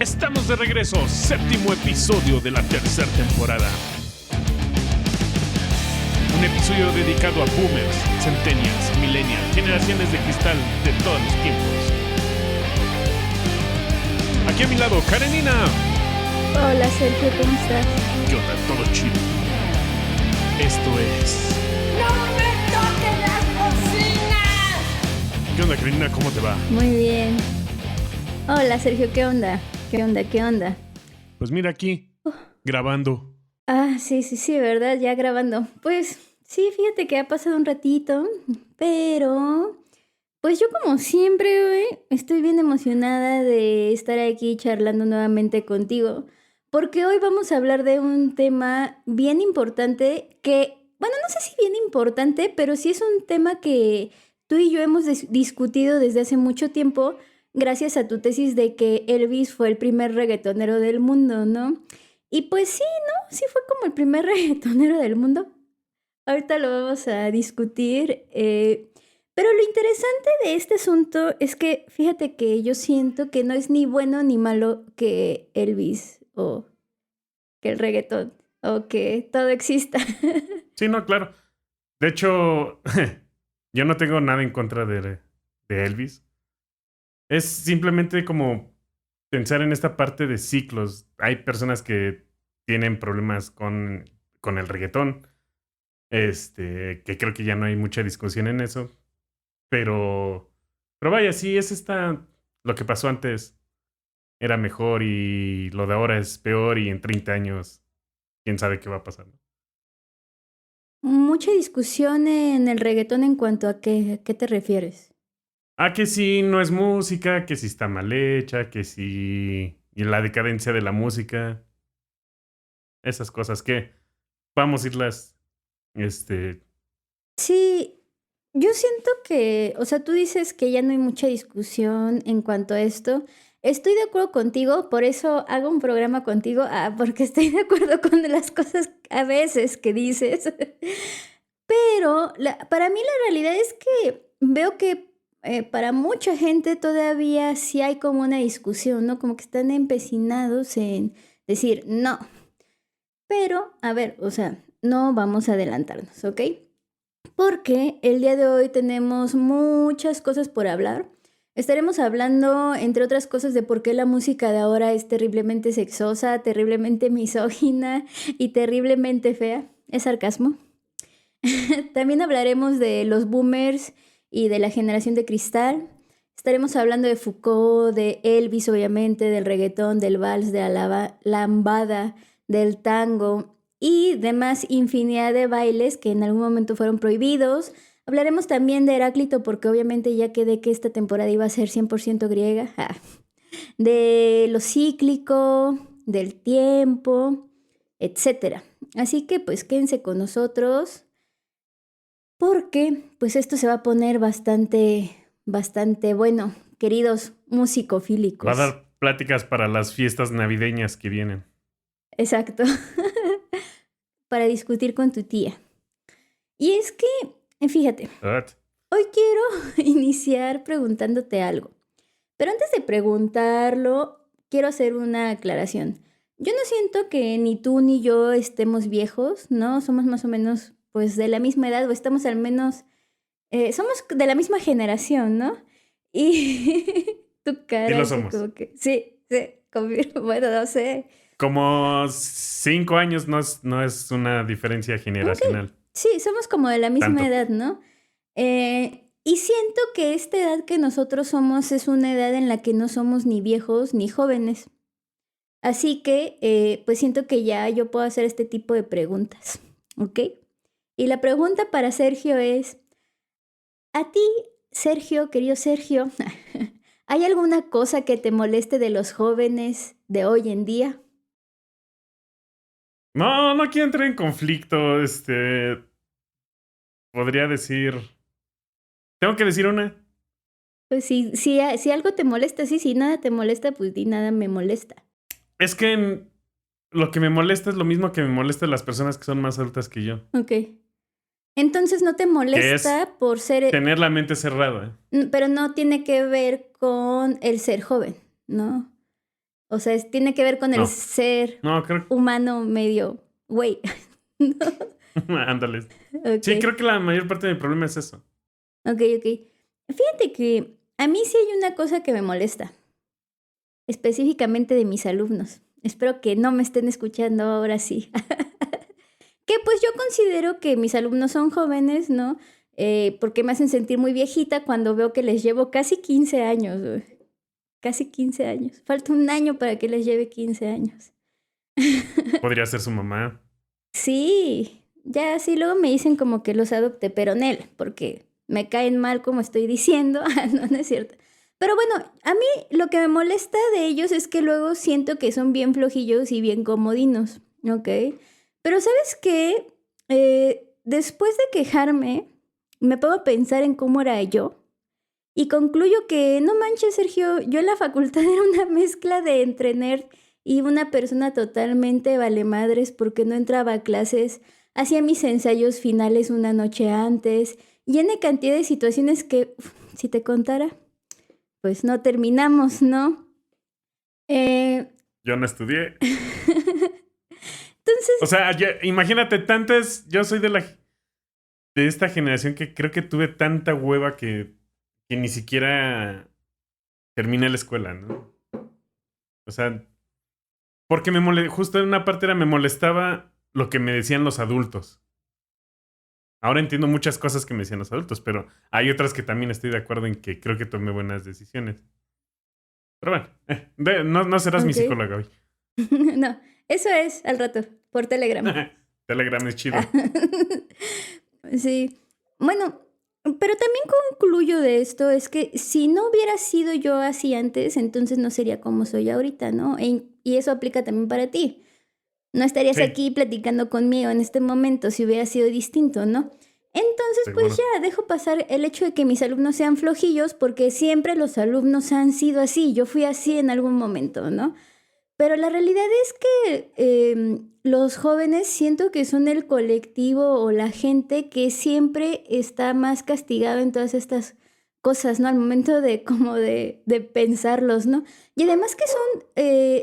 Estamos de regreso, séptimo episodio de la tercera temporada. Un episodio dedicado a boomers, centennials, millennials, generaciones de cristal de todos los tiempos. Aquí a mi lado, Karenina. Hola Sergio, ¿cómo estás? ¿Qué onda? Todo chido. Esto es... ¡No me toques las cocinas! ¿Qué onda, Karenina? ¿Cómo te va? Muy bien. Hola Sergio, ¿qué onda? ¿Qué onda? Pues mira aquí, grabando. Ah, sí, ¿verdad? Ya grabando. Pues sí, fíjate que ha pasado un ratito, pero pues yo como siempre, güey, estoy bien emocionada de estar aquí charlando nuevamente contigo, porque hoy vamos a hablar de un tema bien importante que, bueno, no sé si bien importante, pero sí es un tema que tú y yo hemos discutido desde hace mucho tiempo, gracias a tu tesis de que Elvis fue el primer reggaetonero del mundo, ¿no? Y pues sí, ¿no? Sí fue como el primer reggaetonero del mundo. Ahorita lo vamos a discutir. Pero lo interesante de este asunto es que, fíjate que yo siento que no es ni bueno ni malo que Elvis o que el reggaetón o que todo exista. Sí, no, claro. De hecho, yo no tengo nada en contra de Elvis. Es simplemente como pensar en esta parte de ciclos. Hay personas que tienen problemas con el reggaetón. Que creo que ya no hay mucha discusión en eso. Pero vaya, sí, lo que pasó antes era mejor y lo de ahora es peor y en 30 años, quién sabe qué va a pasar, ¿no? Mucha discusión en el reggaetón en cuanto a qué te refieres. Que sí no es música, que sí está mal hecha, que sí... Y la decadencia de la música. Esas cosas que vamos a irlas... Sí, yo siento que, o sea, tú dices que ya no hay mucha discusión en cuanto a esto. Estoy de acuerdo contigo, por eso hago un programa contigo, porque estoy de acuerdo con las cosas a veces que dices. Pero para mí la realidad es que veo que para mucha gente todavía sí hay como una discusión, ¿no? Como que están empecinados en decir no. Pero, a ver, o sea, no vamos a adelantarnos, ¿ok? Porque el día de hoy tenemos muchas cosas por hablar. Estaremos hablando, entre otras cosas, de por qué la música de ahora es terriblemente sexosa, terriblemente misógina y terriblemente fea. Es sarcasmo. También hablaremos de los boomers y de la generación de cristal. Estaremos hablando de Foucault, de Elvis, obviamente, del reggaetón, del vals, de la lambada, del tango y demás infinidad de bailes que en algún momento fueron prohibidos. Hablaremos también de Heráclito porque obviamente ya quedé que esta temporada iba a ser 100% griega. De lo cíclico, del tiempo, etcétera. Así que pues quédense con nosotros porque pues esto se va a poner bastante bueno, queridos Va a musicofílicos. dar pláticas para las fiestas navideñas que vienen. Exacto. Para discutir con tu tía. Y es que, fíjate, What? hoy quiero iniciar preguntándote algo. Pero antes de preguntarlo, quiero hacer una aclaración. Yo no siento que ni tú ni yo estemos viejos, ¿no? Somos más o menos, pues, de la misma edad, o estamos al menos, somos de la misma generación, ¿no? Y tu Sí cara lo así somos. como que, sí, confirmo, bueno, no sé. Como 5 años no es una diferencia generacional. Sí, somos como de la misma Tanto. edad, ¿no? Y siento que esta edad que nosotros somos es una edad en la que no somos ni viejos ni jóvenes. Así que, pues siento que ya yo puedo hacer este tipo de preguntas, ¿ok? Y la pregunta para Sergio es, a ti, Sergio, querido Sergio, ¿hay alguna cosa que te moleste de los jóvenes de hoy en día? No quiero entrar en conflicto. Podría decir... Tengo que decir una. Pues si algo te molesta, sí, si nada te molesta, pues di nada me molesta. Es que lo que me molesta es lo mismo que me molesta las personas que son más adultas que yo. Ok. Entonces no te Que es molesta por ser, tener la mente cerrada. pero no tiene que ver con el ser joven, ¿no? O sea, tiene que ver con el No. ser No, creo humano medio güey. ándale. Ok. Sí, creo que la mayor parte de mi problema es eso. Ok. Fíjate que a mí sí hay una cosa que me molesta, específicamente de mis alumnos. Espero que no me estén escuchando ahora sí. Que pues yo considero que mis alumnos son jóvenes, ¿no? Porque me hacen sentir muy viejita cuando veo que les llevo casi 15 años, güey. Casi 15 años. Falta un año para que les lleve 15 años. Podría ser su mamá. Sí, ya sí, luego me dicen como que los adopte, pero Nel, porque me caen mal como estoy diciendo. No es cierto. Pero bueno, a mí lo que me molesta de ellos es que luego siento que son bien flojillos y bien comodinos, ¿ok? Pero ¿sabes qué? Después de quejarme, me pongo a pensar en cómo era yo y concluyo que, no manches, Sergio, yo en la facultad era una mezcla de entre nerd y una persona totalmente valemadres porque no entraba a clases, hacía mis ensayos finales una noche antes y en cantidad de situaciones que, si te contara, pues no terminamos, ¿no? Yo no estudié. Entonces, O sea, imagínate tantas. Yo soy de esta generación que creo que tuve tanta hueva que ni siquiera terminé la escuela, ¿no? O sea, porque justo en una parte me molestaba lo que me decían los adultos. Ahora entiendo muchas cosas que me decían los adultos, pero hay otras que también estoy de acuerdo en que creo que tomé buenas decisiones. Pero bueno, no serás mi Ok. psicóloga hoy. no, eso es al rato, por Telegram. Telegram es chido. Sí, bueno, pero también concluyo de esto es que si no hubiera sido yo así antes, entonces no sería como soy ahorita, ¿no? Y eso aplica también para ti. No estarías Sí. aquí platicando conmigo en este momento si hubiera sido distinto, ¿no? Entonces, pues Seguro. ya, dejo pasar el hecho de que mis alumnos sean flojillos porque siempre los alumnos han sido así. Yo fui así en algún momento, ¿no? Pero la realidad es que los jóvenes siento que son el colectivo o la gente que siempre está más castigado en todas estas cosas, ¿no? Al momento de como de pensarlos, ¿no? Y además que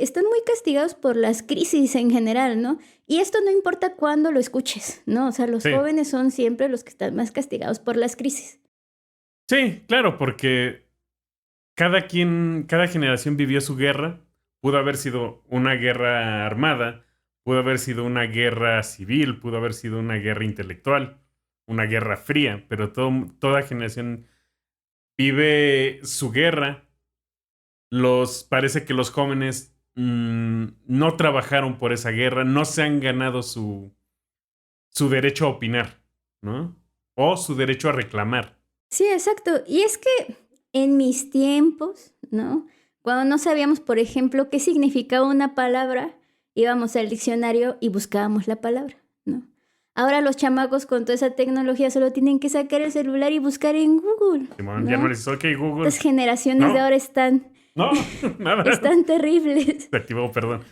están muy castigados por las crisis en general, ¿no? Y esto no importa cuándo lo escuches, ¿no? O sea, los Sí. jóvenes son siempre los que están más castigados por las crisis. Sí, claro, porque cada generación vivió su guerra. Pudo haber sido una guerra armada, pudo haber sido una guerra civil, pudo haber sido una guerra intelectual, una guerra fría, pero toda generación vive su guerra. Parece que los jóvenes no trabajaron por esa guerra, no se han ganado su derecho a opinar, ¿no? O su derecho a reclamar. Sí, exacto. Y es que en mis tiempos, ¿no? Cuando no sabíamos, por ejemplo, qué significaba una palabra, íbamos al diccionario y buscábamos la palabra, ¿no? Ahora los chamacos con toda esa tecnología solo tienen que sacar el celular y buscar en Google, Simón, ¿no? ya no le dices, ok, Google. Las generaciones No. de ahora están No, nada. terribles. Se activó, perdón.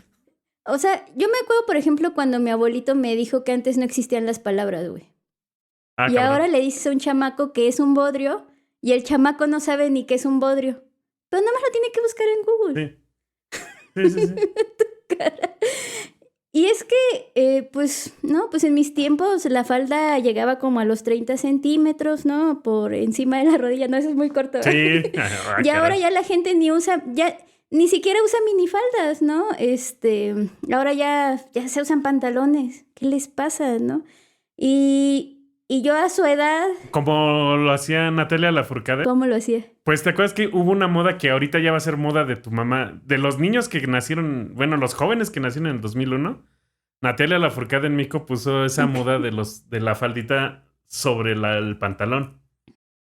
O sea, yo me acuerdo, por ejemplo, cuando mi abuelito me dijo que antes no existían las palabras, güey. Ah, Y cabrón. ahora le dices a un chamaco que es un bodrio y el chamaco no sabe ni qué es un bodrio. Pero nada más lo tiene que buscar en Google. Sí. Y es que, pues en mis tiempos la falda llegaba como a los 30 centímetros, ¿no? Por encima de la rodilla. No, eso es muy corto. Sí. Y ahora ya la gente ni siquiera usa minifaldas, ¿no? Ahora ya se usan pantalones. ¿Qué les pasa, no? Y yo a su edad, Como lo hacía Natalia Lafourcade. ¿cómo lo hacía? Pues te acuerdas que hubo una moda que ahorita ya va a ser moda de tu mamá. De los niños que nacieron, bueno, los jóvenes que nacieron en el 2001. Natalia Lafourcade en México puso esa moda de la faldita sobre el pantalón.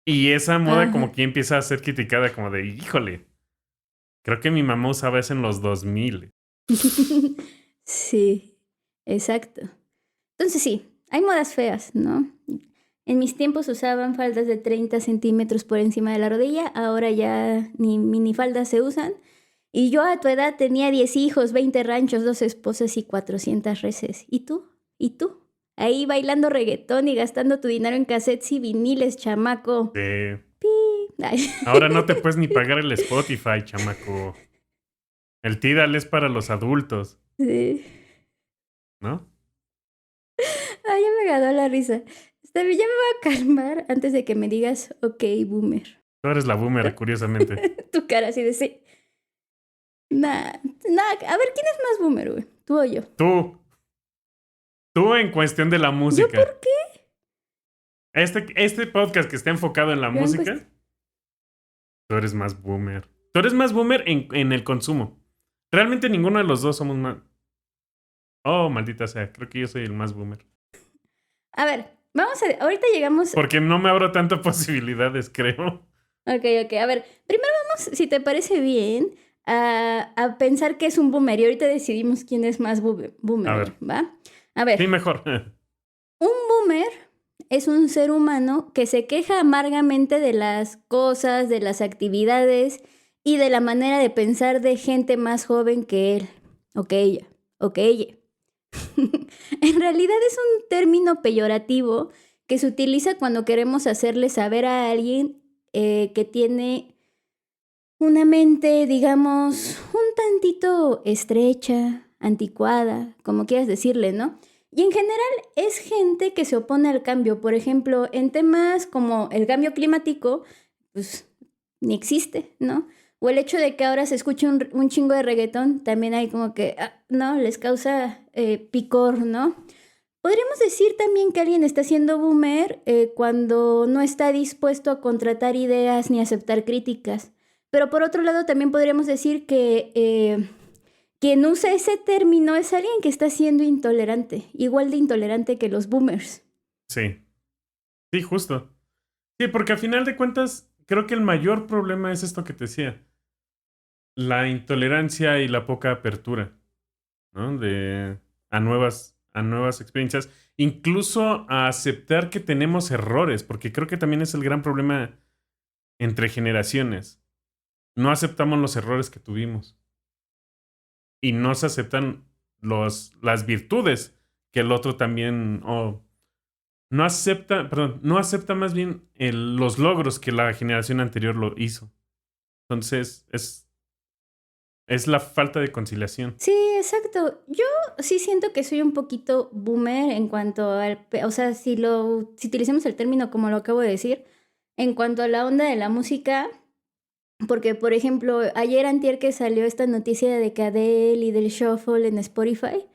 Y esa moda Ajá. como que empieza a ser criticada como de, híjole, creo que mi mamá usaba eso en los 2000. Sí, exacto. Entonces sí, hay modas feas, ¿no? En mis tiempos usaban faldas de 30 centímetros por encima de la rodilla, ahora ya ni minifaldas se usan. Y yo a tu edad tenía 10 hijos, 20 ranchos, 2 esposas y 400 reses. ¿Y tú? ¿Y tú? Ahí bailando reggaetón y gastando tu dinero en cassettes y viniles, chamaco. Sí. Pi. Ay. Ahora no te puedes ni pagar el Spotify, chamaco. El Tidal es para los adultos, Sí. ¿no? Ay, ya me ganó la risa. Está bien, ya me voy a calmar antes de que me digas, ok, boomer. Tú eres la boomer, curiosamente. Tu cara así de sí. Nah, nah. A ver, ¿quién es más boomer, güey? ¿Tú o yo? Tú. Tú en cuestión de la ¿Yo música. por qué? Este podcast que está enfocado en la Yo en música, cuest- tú eres más boomer. Tú eres más boomer en el consumo. Realmente ninguno de los dos somos más... Oh, maldita sea. Creo que yo soy el más boomer. A ver, vamos a... Ahorita llegamos... Porque no me abro tantas posibilidades, creo. Ok. A ver, primero vamos, si te parece bien, a pensar qué es un boomer. Y ahorita decidimos quién es más boomer, A ver. ¿va? A ver, Sí, mejor. un boomer es un ser humano que se queja amargamente de las cosas, de las actividades y de la manera de pensar de gente más joven que él. O que ella. O que ella. En realidad es un término peyorativo que se utiliza cuando queremos hacerle saber a alguien que tiene una mente, digamos, un tantito estrecha, anticuada, como quieras decirle, ¿no? Y en general es gente que se opone al cambio. Por ejemplo, en temas como el cambio climático, pues ni existe, ¿no? O el hecho de que ahora se escuche un chingo de reggaetón, también hay como que, no, les causa picor, ¿no? Podríamos decir también que alguien está siendo boomer cuando no está dispuesto a contratar ideas ni aceptar críticas. Pero por otro lado, también podríamos decir que quien usa ese término es alguien que está siendo intolerante, igual de intolerante que los boomers. Sí. Sí, justo. Sí, porque al final de cuentas, creo que el mayor problema es esto que te decía. La intolerancia y la poca apertura, ¿no? A nuevas experiencias. Incluso a aceptar que tenemos errores, porque creo que también es el gran problema entre generaciones. No aceptamos los errores que tuvimos. Y no se aceptan las virtudes que el otro también... no acepta, perdón, no acepta más bien los logros que la generación anterior lo hizo. Entonces, es la falta de conciliación. Sí, exacto. Yo sí siento que soy un poquito boomer en cuanto al, o sea, si utilizamos el término como lo acabo de decir, en cuanto a la onda de la música, porque por ejemplo, ayer antier que salió esta noticia de que Adele y del Shuffle en Spotify,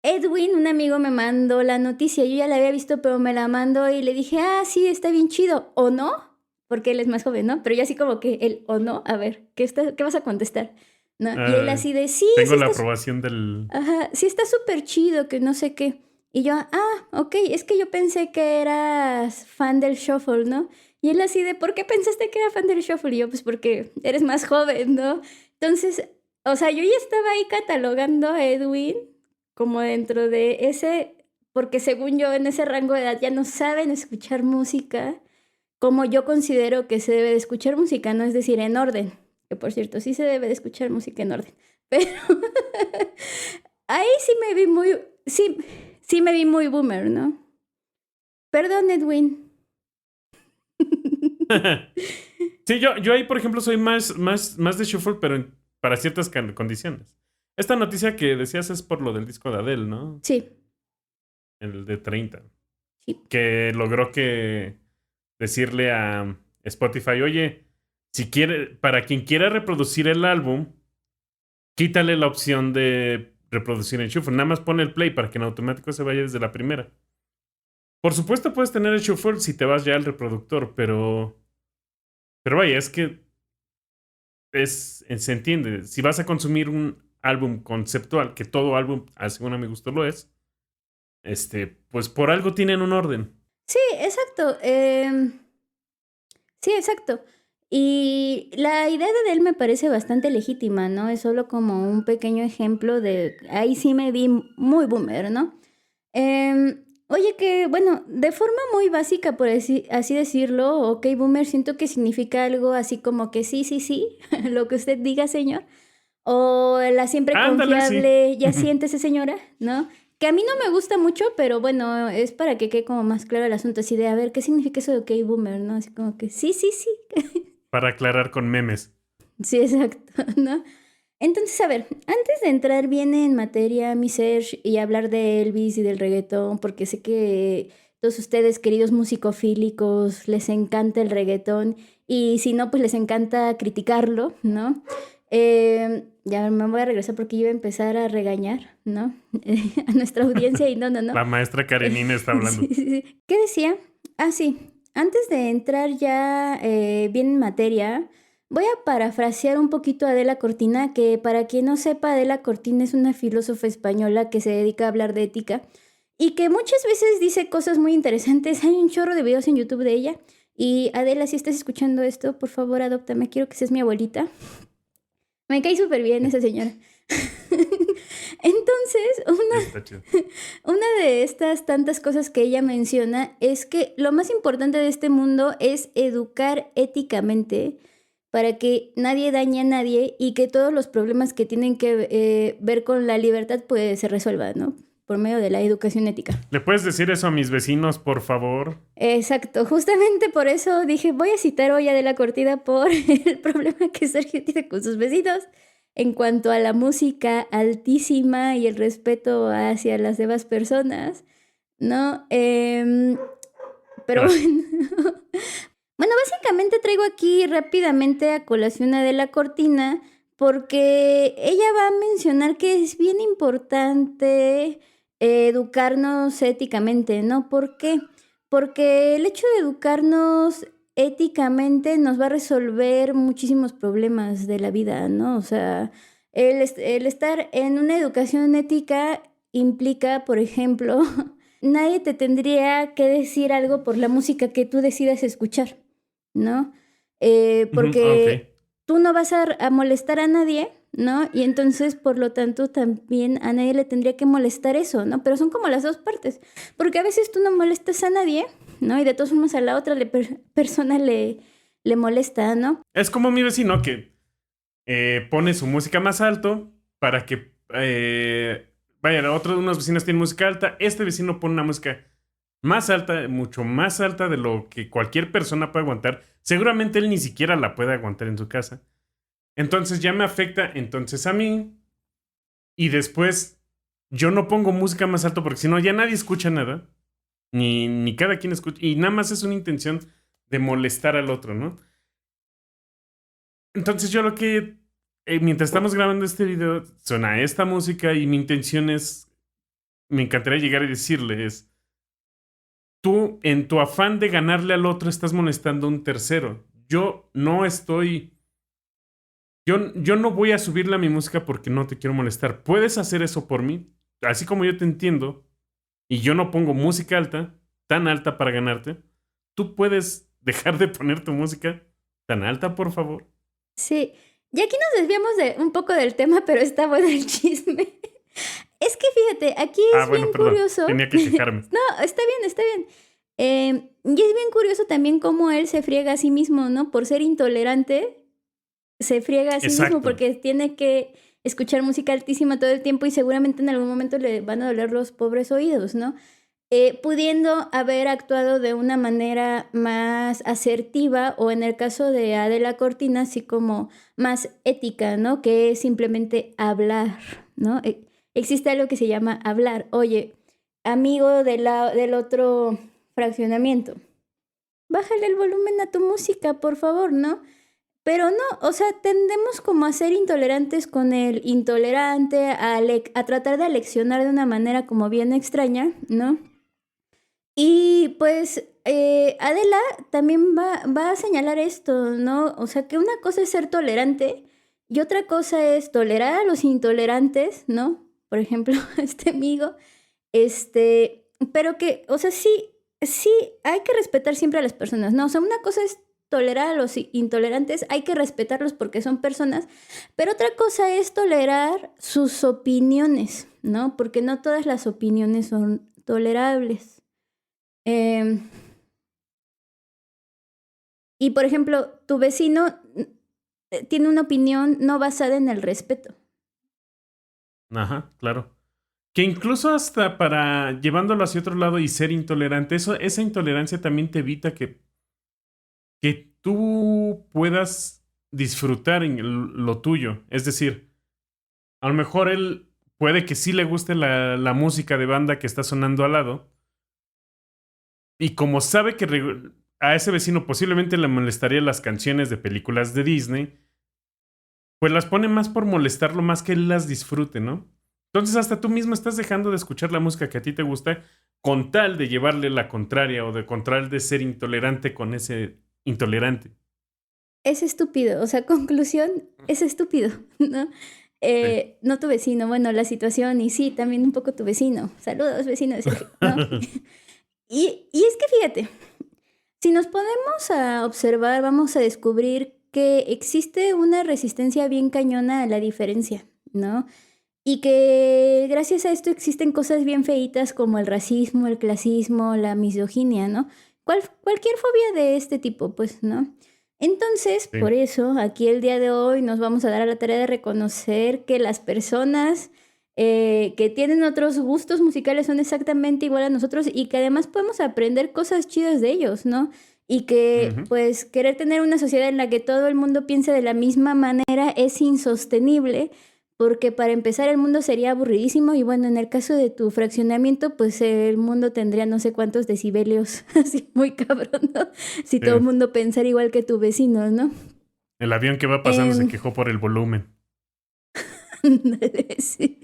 Edwin, un amigo, me mandó la noticia, yo ya la había visto, pero me la mandó y le dije, sí, está bien chido, ¿o no? Porque él es más joven, ¿no? Pero yo así como que el o no, a ver, ¿qué vas a contestar? ¿No? Y él así de, sí Tengo la está... aprobación del... Ajá, sí está súper chido, que no sé qué. Y yo, ok, es que yo pensé que eras fan del Shuffle, ¿no? Y él así de, ¿por qué pensaste que era fan del Shuffle? Y yo, pues porque eres más joven, ¿no? Entonces, o sea, yo ya estaba ahí catalogando a Edwin como dentro de ese, porque según yo en ese rango de edad ya no saben escuchar música como yo considero que se debe de escuchar música, no es decir, en orden. Que por cierto, sí se debe de escuchar música en orden. Pero ahí sí me vi muy, sí me vi muy boomer, ¿no? Perdón, Edwin. Sí, yo ahí, por ejemplo, soy más de shuffle, pero para ciertas condiciones. Esta noticia que decías es por lo del disco de Adele, ¿no? Sí, El de 30. sí. Que logró decirle a Spotify, oye, si quiere, para quien quiera reproducir el álbum, quítale la opción de reproducir en shuffle. Nada más pone el play para que en automático se vaya desde la primera. Por supuesto puedes tener el shuffle si te vas ya al reproductor, pero vaya, es que se entiende. Si vas a consumir un álbum conceptual, que todo álbum, según a mi gusto lo es, pues por algo tienen un orden. Sí, exacto. Sí, exacto. Y la idea de él me parece bastante legítima, ¿no? Es solo como un pequeño ejemplo de... Ahí sí me vi muy boomer, ¿no? Oye, que bueno, de forma muy básica, por así decirlo, ok, boomer, siento que significa algo así como que sí, lo que usted diga, señor. O la siempre Ándale, confiable, sí. ya siéntese, señora, ¿no? Que a mí no me gusta mucho, pero bueno, es para que quede como más claro el asunto, así de, a ver, ¿qué significa eso de ok, boomer, no? Así como que sí. Para aclarar con memes. Sí, exacto, ¿no? Entonces, a ver, antes de entrar bien en materia, mi Serge, y hablar de Elvis y del reggaetón, porque sé que todos ustedes, queridos musicofílicos, les encanta el reggaetón, y si no, pues les encanta criticarlo, ¿no? Ya me voy a regresar porque yo iba a empezar a regañar, ¿no? A nuestra audiencia y no, no, no. La maestra Karenina está hablando. Sí, sí, sí. ¿Qué decía? Ah, sí. Antes de entrar ya bien en materia, voy a parafrasear un poquito a Adela Cortina, que para quien no sepa, Adela Cortina es una filósofa española que se dedica a hablar de ética y que muchas veces dice cosas muy interesantes. Hay un chorro de videos en YouTube de ella. Y Adela, si estás escuchando esto, por favor, adóptame. Quiero que seas mi abuelita. Me cae súper bien esa señora. Entonces, Está chido. una de estas tantas cosas que ella menciona es que lo más importante de este mundo es educar éticamente para que nadie dañe a nadie y que todos los problemas que tienen que ver con la libertad pues se resuelvan, ¿no? Por medio de la educación ética. ¿Le puedes decir eso a mis vecinos, por favor? Exacto, justamente por eso dije, voy a citar hoy a Adela Cortina por el problema que Sergio tiene con sus vecinos en cuanto a la música altísima y el respeto hacia las demás personas, ¿no? Pero bueno. Bueno, básicamente traigo aquí rápidamente a colación a Adela Cortina porque ella va a mencionar que es bien importante educarnos éticamente, ¿no? ¿Por qué? Porque el hecho de educarnos éticamente nos va a resolver muchísimos problemas de la vida, ¿no? O sea, el estar en una educación ética implica, por ejemplo, nadie te tendría que decir algo por la música que tú decidas escuchar, ¿no? Porque tú no vas a molestar a nadie, ¿no? Y entonces, por lo tanto, también a nadie le tendría que molestar eso, ¿no? Pero son como las dos partes, porque a veces tú no molestas a nadie, ¿no? Y de todas formas a la otra persona le molesta, ¿no? Es como mi vecino que pone su música más alto para que... vaya, unos vecinos tienen música alta. Este vecino pone una música más alta, mucho más alta de lo que cualquier persona puede aguantar. Seguramente él ni siquiera la puede aguantar en su casa. Entonces ya me afecta entonces a mí. Y después yo no pongo música más alto porque si no ya nadie escucha nada. Ni cada quien escucha. Y nada más es una intención de molestar al otro, ¿no? Entonces yo lo que... mientras estamos grabando este video, suena esta música y mi intención es... Me encantaría llegar y decirle es... Tú, en tu afán de ganarle al otro, estás molestando a un tercero. Yo no estoy... Yo no voy a subirle a mi música porque no te quiero molestar. ¿Puedes hacer eso por mí? Así como yo te entiendo y yo no pongo música alta, tan alta para ganarte, ¿tú puedes dejar de poner tu música tan alta, por favor? Sí, y aquí nos desviamos un poco del tema, pero está bueno el chisme. Es que fíjate, aquí es bien curioso. Tenía que quejarme. No, está bien, está bien. Y es bien curioso también cómo él se friega a sí mismo, ¿no? Por ser intolerante, se friega a sí mismo porque tiene que escuchar música altísima todo el tiempo y seguramente en algún momento le van a doler los pobres oídos, ¿no? Pudiendo haber actuado de una manera más asertiva o en el caso de Adela Cortina, así como más ética, ¿no? Que es simplemente hablar, ¿no? Existe algo que se llama hablar. Oye, amigo del otro fraccionamiento, bájale el volumen a tu música, por favor, ¿no? Pero no, o sea, tendemos como a ser intolerantes con el intolerante, a tratar de aleccionar de una manera como bien extraña, ¿no? Y pues Adela también va a señalar esto, ¿no? O sea, que una cosa es ser tolerante y otra cosa es tolerar a los intolerantes, ¿no? Por ejemplo, este amigo, pero que, o sea, sí, hay que respetar siempre a las personas, ¿no? O sea, una cosa es tolerar a los intolerantes, hay que respetarlos porque son personas, pero otra cosa es tolerar sus opiniones, ¿no? Porque no todas las opiniones son tolerables. Y por ejemplo, tu vecino tiene una opinión no basada en el respeto. Ajá, claro. Que incluso hasta para llevándolo hacia otro lado y ser intolerante, esa intolerancia también te evita que tú puedas disfrutar en lo tuyo. Es decir, A lo mejor él puede que sí le guste la música de banda que está sonando al lado. Y como sabe que a ese vecino posiblemente le molestarían las canciones de películas de Disney, pues las pone más por molestarlo, más que él las disfrute, ¿no? Entonces hasta tú mismo estás dejando de escuchar la música que a ti te gusta con tal de llevarle la contraria o de con tal de ser intolerante con ese intolerante. Es estúpido, o sea, conclusión, es estúpido, ¿no? Sí. No tu vecino, bueno, la situación y sí, también un poco tu vecino. Saludos, vecino de Sergio, ¿no? Y es que fíjate, si nos ponemos a observar, vamos a descubrir que existe una resistencia bien cañona a la diferencia, ¿no? Y que gracias a esto existen cosas bien feitas como el racismo, el clasismo, la misoginia, ¿no? Cualquier fobia de este tipo, pues, ¿no? Entonces, Sí. por eso, aquí el día de hoy nos vamos a dar a la tarea de reconocer que las personas que tienen otros gustos musicales son exactamente igual a nosotros y que además podemos aprender cosas chidas de ellos, ¿no? Y que, Ujú. pues, querer tener una sociedad en la que todo el mundo piense de la misma manera es insostenible porque para empezar el mundo sería aburridísimo y bueno, en el caso de tu fraccionamiento, pues el mundo tendría no sé cuántos decibelios, así muy cabrón, ¿no? Si todo el Sí. mundo pensara igual que tu vecino, ¿no? El avión que va pasando se Em, quejó por el volumen. sí.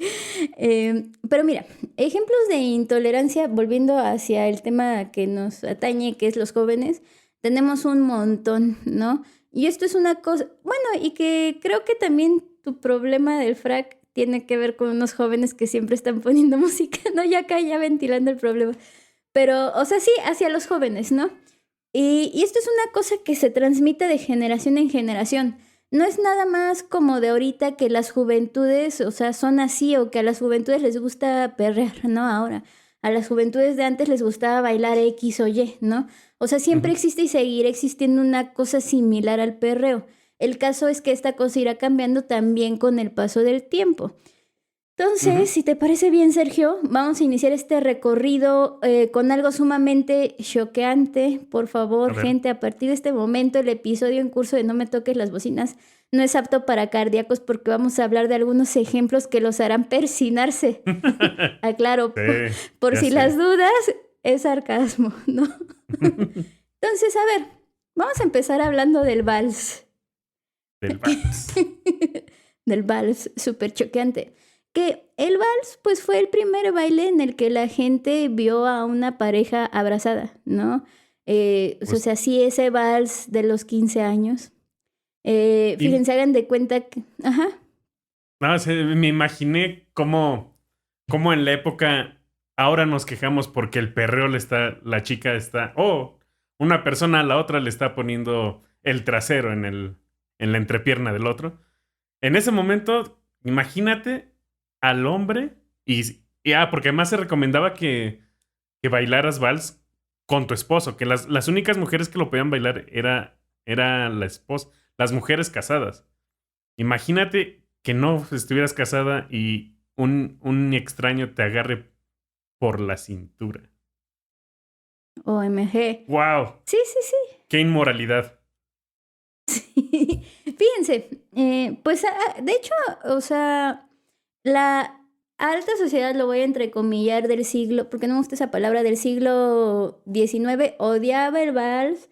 Pero mira, ejemplos de intolerancia, volviendo hacia el tema que nos atañe, que es los jóvenes, tenemos un montón, ¿no? Y esto es una cosa, bueno, y que creo que también tu problema del frac tiene que ver con unos jóvenes que siempre están poniendo música, ¿no? Ya acá, ya ventilando el problema. Pero, o sea, sí, hacia los jóvenes, ¿no? Y esto es una cosa que se transmite de generación en generación. No es nada más como de ahorita que las juventudes, o sea, son así o que a las juventudes les gusta perrear, ¿no? Ahora, a las juventudes de antes les gustaba bailar X o Y, ¿no? O sea, siempre Ujú. existe y seguirá existiendo una cosa similar al perreo. El caso es que esta cosa irá cambiando también con el paso del tiempo. Entonces, Ujú. si te parece bien, Sergio, vamos a iniciar este recorrido con algo sumamente choqueante. Por A favor, ver. gente, a partir de este momento, el episodio en curso de No me toques las bocinas no es apto para cardíacos porque vamos a hablar de algunos ejemplos que los harán persinarse. Aclaro, Sí, por ya si las sé. dudas, es sarcasmo, ¿no? Entonces, a ver, vamos a empezar hablando del vals. Del vals. Del vals, súper choqueante. Que el vals, pues fue el primer baile en el que la gente vio a una pareja abrazada, ¿no? O Pues, sea, sí, ese vals de los 15 años. y, Fíjense, hagan de cuenta que... Ajá. no, me imaginé cómo en la época ahora nos quejamos porque el perreo la chica está, una persona a la otra le está poniendo el trasero en la entrepierna del otro. En ese momento, imagínate al hombre porque además se recomendaba que bailaras vals con tu esposo, que las únicas mujeres que lo podían bailar era la esposa, las mujeres casadas. Imagínate que no estuvieras casada y un extraño te agarre por la cintura. OMG. ¡Wow! Sí, sí, sí. ¡Qué inmoralidad! Sí. Fíjense, pues de hecho, o sea, la alta sociedad, lo voy a entrecomillar, del siglo, porque no me gusta esa palabra, del siglo XIX, odiaba el vals.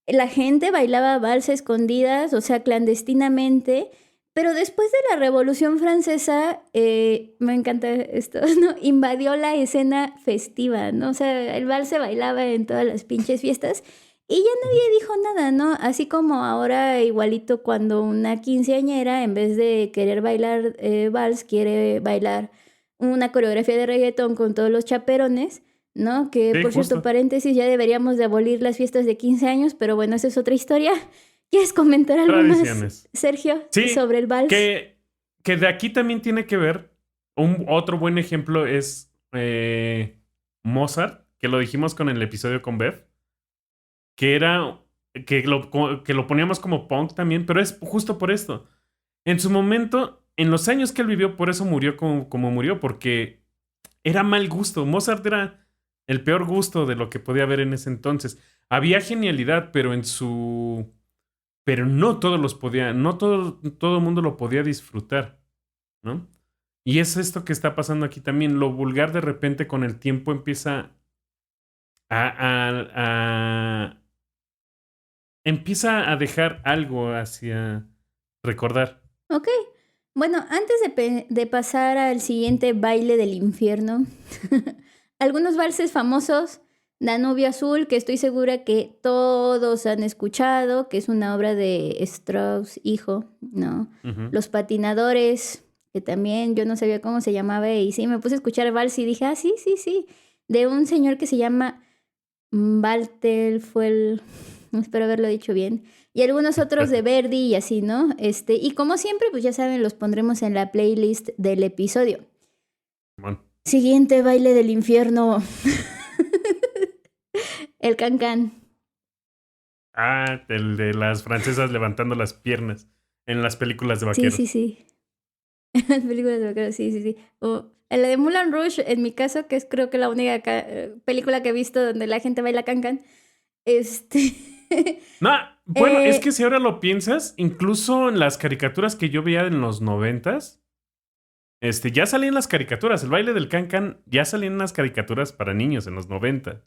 La gente bailaba vals a escondidas, o sea, clandestinamente. Pero después de la Revolución Francesa, me encanta esto, ¿no? Invadió la escena festiva, ¿no? O sea, el vals se bailaba en todas las pinches fiestas. Y ya Ujú. nadie dijo nada, ¿no? Así como ahora igualito cuando una quinceañera, en vez de querer bailar vals, quiere bailar una coreografía de reggaetón con todos los chaperones, ¿no? Que, Sí, por cierto, justo. paréntesis, ya deberíamos de abolir las fiestas de 15 años, pero bueno, esa es otra historia. ¿Quieres comentar algo más, Tradiciones. Sergio, Sí, sobre el vals? que de aquí también tiene que ver. Otro buen ejemplo es Mozart, que lo dijimos con el episodio con Bev, que era que lo poníamos como punk también, pero es justo por esto. En su momento, en los años que él vivió, por eso murió como murió, porque era mal gusto. Mozart era el peor gusto de lo que podía haber en ese entonces. Había genialidad, pero no todos los podía, no todo el mundo lo podía disfrutar, ¿no? Y es esto que está pasando aquí también. Lo vulgar de repente con el tiempo empieza a empieza a dejar algo hacia recordar. Ok. Bueno, antes de pasar al siguiente baile del infierno, algunos valses famosos, Danubio Azul, que estoy segura que todos han escuchado, que es una obra de Strauss, hijo, ¿no? Ujú. Los patinadores, que también yo no sabía cómo se llamaba, y sí, me puse a escuchar vals y dije, sí, sí, sí, de un señor que se llama Walter, espero haberlo dicho bien, y algunos otros de Verdi y así, ¿no? Y como siempre, pues ya saben, los pondremos en la playlist del episodio. Simón. Siguiente baile del infierno. El cancán. El de las francesas levantando las piernas en las películas de Sí, vaqueros. sí, sí. Las películas de vaqueros, sí, sí, sí. O la de Moulin Rouge, en mi caso, que es creo que la única película que he visto donde la gente baila cancán. No, bueno, es eh, que si ahora lo piensas, incluso en las caricaturas que yo veía en los 90s, ya salían las caricaturas. El baile del can ya salían las caricaturas para niños en los 90.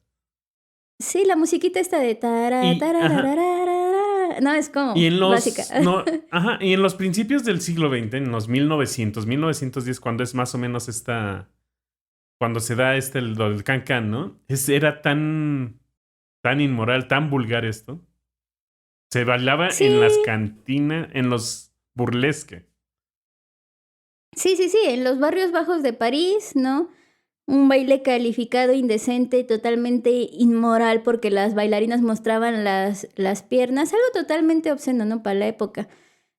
sí, la musiquita esta de tara, Y, ajá, tararararara. No, es y como en básica. los, no, ajá, y en los principios del siglo XX, en los 1900, 1910, cuando es más o menos cuando se da lo del can, ¿no? Era tan inmoral, tan vulgar esto. Se bailaba Sí, en las cantinas, en los burlesque. sí, sí, sí, en los barrios bajos de París, ¿no? Un baile calificado indecente, totalmente inmoral, porque las bailarinas mostraban las piernas, algo totalmente obsceno, ¿no? Para la época.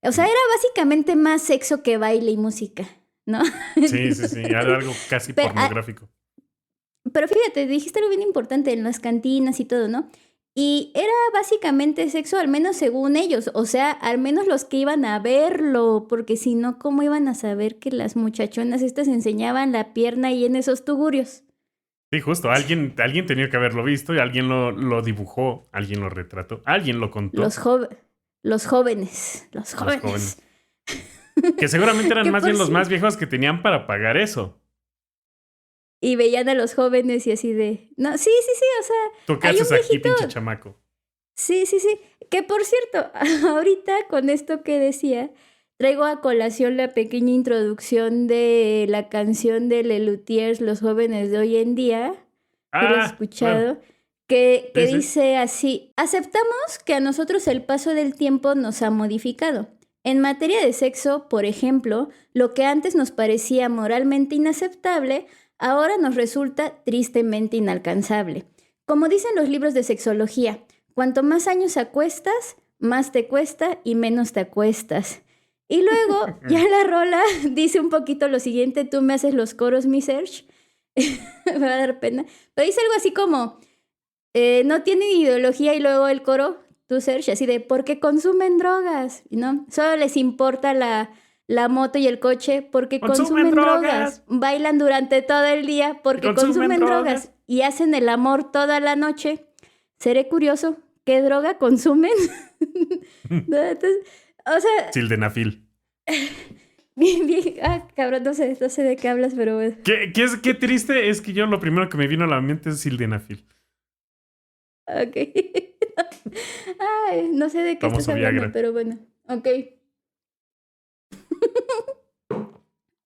O sea, era básicamente más sexo que baile y música, ¿no? Sí, sí, sí, era algo casi Pero, pornográfico. pero fíjate, dijiste algo bien importante en las cantinas y todo, ¿no? Y era básicamente sexo, al menos según ellos, o sea, al menos los que iban a verlo, porque si no, ¿cómo iban a saber que las muchachonas estas enseñaban la pierna ahí en esos tugurios? Sí, justo, alguien tenía que haberlo visto y alguien lo dibujó, alguien lo retrató, alguien lo Los, contó, jo- los jóvenes, los los jóvenes. jóvenes. Que seguramente eran Que más por bien los sí. más viejos que tenían para pagar eso. Y veían a los jóvenes y así de... No, sí, sí, sí, o sea, ¿Tú qué hay un haces aquí, viejito... pinche chamaco? Sí, sí, sí. Que por cierto, ahorita con esto que decía, traigo a colación la pequeña introducción de la canción de Lelutiers, Los jóvenes de hoy en día, si lo has Ah, claro. escuchado, que Sí, sí. dice así, aceptamos que a nosotros el paso del tiempo nos ha modificado. En materia de sexo, por ejemplo, lo que antes nos parecía moralmente inaceptable, ahora nos resulta tristemente inalcanzable. Como dicen los libros de sexología, cuanto más años acuestas, más te cuesta y menos te acuestas. Y luego, ya la rola dice un poquito lo siguiente, tú me haces los coros, mi Serge. Me va a dar pena. Pero dice algo así como, no tienen ideología y luego el coro, tú Serge, así de, porque consumen drogas, ¿no? Solo les importa la moto y el coche porque ¡Consumen consumen drogas! drogas. Bailan durante todo el día porque ¡Consumen consumen drogas! drogas y hacen el amor toda la noche. Seré curioso, ¿qué droga consumen? No, entonces, o sea, Sildenafil. bien, bien, cabrón, no sé de qué hablas, pero bueno. Qué triste es que yo lo primero que me vino a la mente es Sildenafil. Ok. Ay, no sé de qué estás Famoso hablando, Viagra. pero bueno. Ok.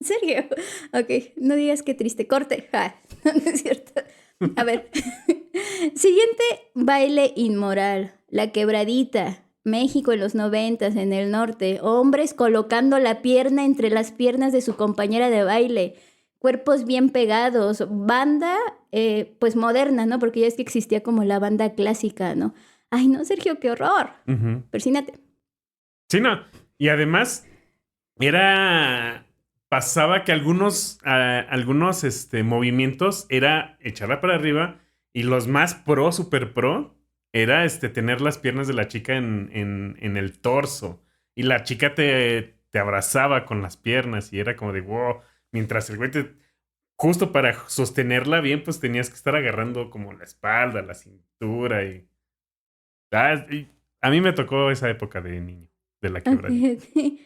Sergio. Ok, no digas qué triste. Corte. No, no es cierto. A ver. Siguiente baile inmoral. La quebradita. México en los 90s, en el norte. Hombres colocando la pierna entre las piernas de su compañera de baile. Cuerpos bien pegados. Banda, pues moderna, ¿no? Porque ya es que existía como la banda clásica, ¿no? Ay, no, Sergio, qué horror. Ujú. Persínate. Sí, no. Y además, pasaba que algunos movimientos era echarla para arriba y los más pro, super pro, era tener las piernas de la chica en el torso. Y la chica te abrazaba con las piernas y era como de wow. Mientras el güey justo para sostenerla bien, pues tenías que estar agarrando como la espalda, la cintura y a mí me tocó esa época de niño, de la Ok, quebradita. ok.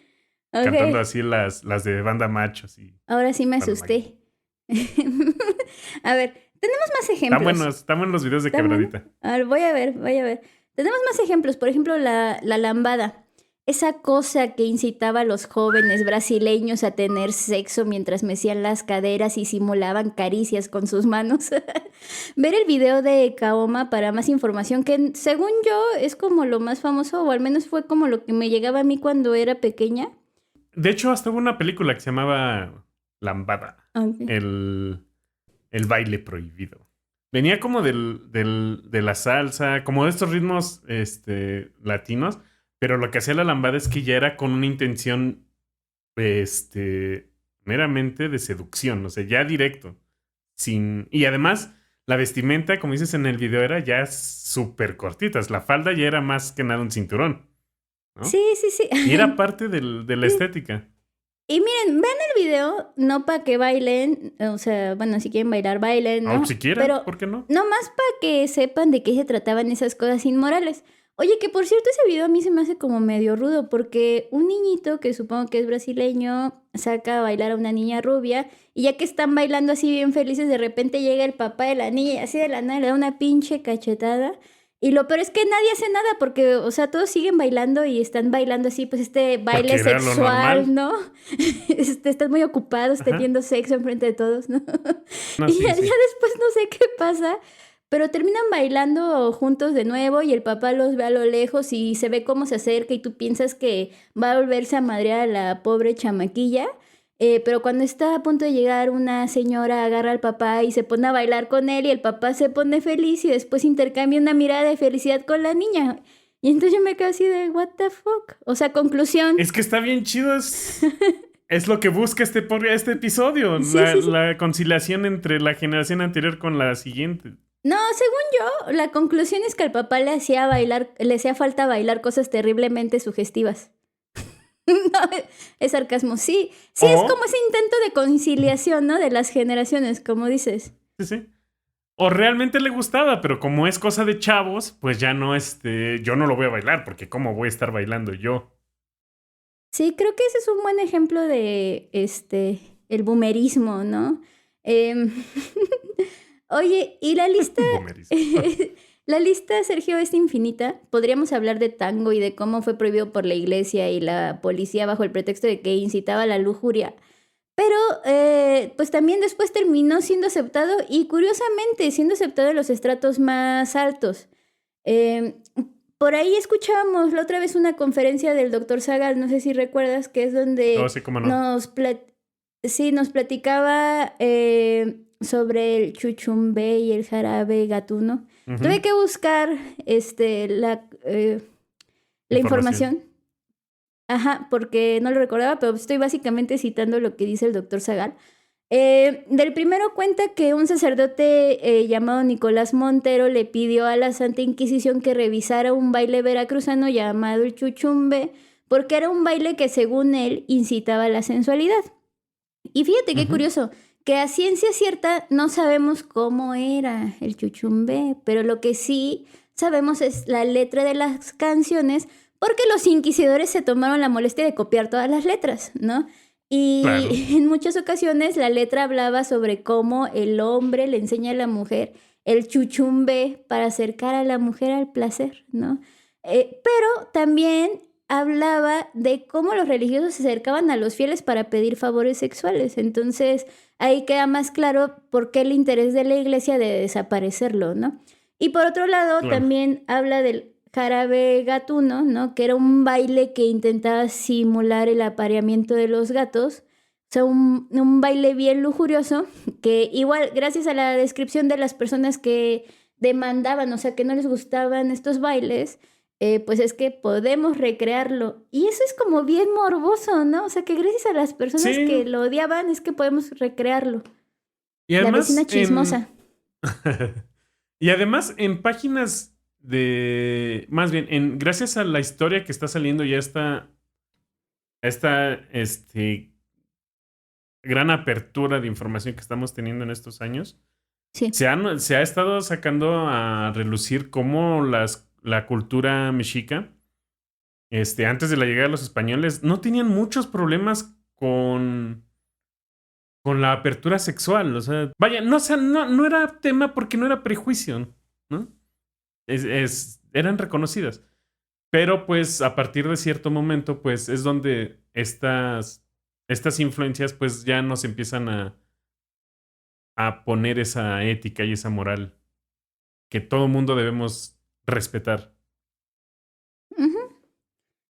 cantando Ok, así las de banda machos y ahora sí me banda macho. asusté. A ver, tenemos más ejemplos. Están buenos los videos de ¿Está bueno? Quebradita. A ver, voy a ver, voy a ver. Tenemos más ejemplos. Por ejemplo, la lambada. Esa cosa que incitaba a los jóvenes brasileños a tener sexo mientras mecían las caderas y simulaban caricias con sus manos. Ver el video de Kaoma para más información, que según yo es como lo más famoso, o al menos fue como lo que me llegaba a mí cuando era pequeña. De hecho, hasta hubo una película que se llamaba Lambada. Ok. El baile prohibido. Venía como de la salsa, como de estos ritmos latinos, pero lo que hacía la lambada es que ya era con una intención meramente de seducción, o sea, ya directo. Y además, la vestimenta, como dices en el video, era ya súper cortitas. La falda ya era más que nada un cinturón, ¿no? Sí, sí, sí. Y era parte de la Sí. estética. Y miren, vean el video, no para que bailen, o sea, bueno, si quieren bailar, bailen, O ¿no? si quieren, Pero ¿por qué no? no más para que sepan de qué se trataban esas cosas inmorales. Oye, que por cierto, ese video a mí se me hace como medio rudo, porque un niñito, que supongo que es brasileño, saca a bailar a una niña rubia, y ya que están bailando así bien felices, de repente llega el papá de la niña y así de la nada le da una pinche cachetada. Y lo peor es que nadie hace nada porque, o sea, todos siguen bailando y están bailando así, pues este Porque baile era lo normal. sexual, ¿no? Están muy ocupados Ajá. teniendo sexo enfrente de todos, ¿no? No, Y sí, ya sí. después no sé qué pasa, pero terminan bailando juntos de nuevo y el papá los ve a lo lejos y se ve cómo se acerca y tú piensas que va a volverse a madrear a la pobre chamaquilla. Pero cuando está a punto de llegar, una señora agarra al papá y se pone a bailar con él y el papá se pone feliz y después intercambia una mirada de felicidad con la niña. Y entonces yo me quedo así de, what the fuck? O sea, conclusión. Es que está bien chido, es lo que busca este episodio, Sí, sí, sí. la conciliación entre la generación anterior con la siguiente. No, según yo, la conclusión es que al papá le hacía bailar, le hacía falta bailar cosas terriblemente sugestivas. No, es sarcasmo. Sí, sí, es como O, ese intento de conciliación, ¿no? De las generaciones, como dices. sí, sí. O realmente le gustaba, pero como es cosa de chavos, pues ya no, yo no lo voy a bailar, porque ¿cómo voy a estar bailando yo? Sí, creo que ese es un buen ejemplo de, el boomerismo, ¿no? Em, Oye, y la lista, Boomerismo. la lista, Sergio, es infinita. Podríamos hablar de tango y de cómo fue prohibido por la iglesia y la policía bajo el pretexto de que incitaba a la lujuria. Pero, pues también después terminó siendo aceptado y curiosamente siendo aceptado en los estratos más altos. Eh, por ahí escuchábamos la otra vez una conferencia del doctor Sagal, no sé si recuerdas, que es No donde sé cómo no. sí, nos platicaba sobre el chuchumbe y el jarabe gatuno. Tuve Ujú. que buscar la Información. información. Ajá, porque no lo recordaba, pero estoy básicamente citando lo que dice el doctor Zagal. Del primero cuenta que un sacerdote llamado Nicolás Montero le pidió a la Santa Inquisición que revisara un baile veracruzano llamado el chuchumbe, porque era un baile que según él incitaba a la sensualidad. Y fíjate qué Ujú. curioso, que a ciencia cierta no sabemos cómo era el chuchumbe, pero lo que sí sabemos es la letra de las canciones, porque los inquisidores se tomaron la molestia de copiar todas las letras, ¿no? Claro. Y en muchas ocasiones la letra hablaba sobre cómo el hombre le enseña a la mujer el chuchumbe para acercar a la mujer al placer, ¿no? Pero también hablaba de cómo los religiosos se acercaban a los fieles para pedir favores sexuales. Entonces, ahí queda más claro por qué el interés de la iglesia de desaparecerlo, ¿no? Y por otro lado, Claro. también habla del jarabe gatuno, ¿no? Que era un baile que intentaba simular el apareamiento de los gatos. O sea, un baile bien lujurioso que igual, gracias a la descripción de las personas que demandaban, o sea, que no les gustaban estos bailes, pues es que podemos recrearlo. Y eso es como bien morboso, ¿no? O sea, que gracias a las personas que Sí. lo odiaban es que podemos recrearlo. Y La vecina además chismosa. y además en páginas más bien, gracias a la historia que está saliendo ya esta gran apertura de información que estamos teniendo en estos años, Sí. se ha estado sacando a relucir cómo la cultura mexica antes de la llegada de los españoles, no tenían muchos problemas con la apertura sexual. O sea, vaya, no, o sea, no era tema porque no era prejuicio, ¿no? Eran reconocidas. Pero pues a partir de cierto momento, pues es donde estas influencias pues ya nos empiezan a poner esa ética y esa moral que todo mundo debemos respetar. Ujú.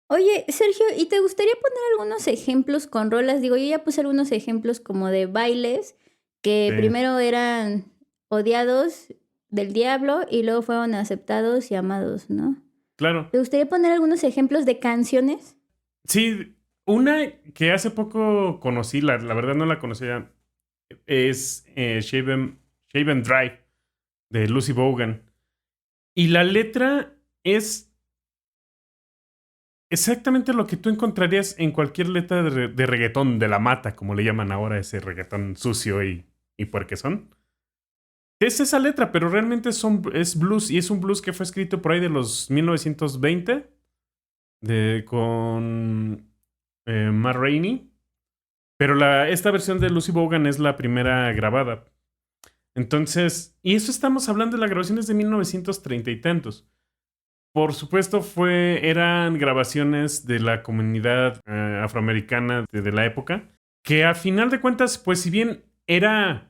Oye, Sergio, ¿y te gustaría poner algunos ejemplos con rolas? Digo, yo ya puse algunos ejemplos como de bailes que Sí. primero eran odiados del diablo y luego fueron aceptados y amados, ¿no? Claro. ¿Te gustaría poner algunos ejemplos de canciones? Sí, una que hace poco conocí, la verdad no la conocía, es Shaven Drive de Lucy Vaughan. Y la letra es exactamente lo que tú encontrarías en cualquier letra de reggaetón de la mata, como le llaman ahora ese reggaetón sucio y puerquezón. Es esa letra, pero realmente es blues, y es un blues que fue escrito por ahí de los 1920 con Matt Rainey. Pero esta versión de Lucy Vaughan es la primera grabada. Entonces, y eso estamos hablando de las grabaciones de 1930 y tantos. Por supuesto, eran grabaciones de la comunidad afroamericana de la época, que a final de cuentas, pues si bien era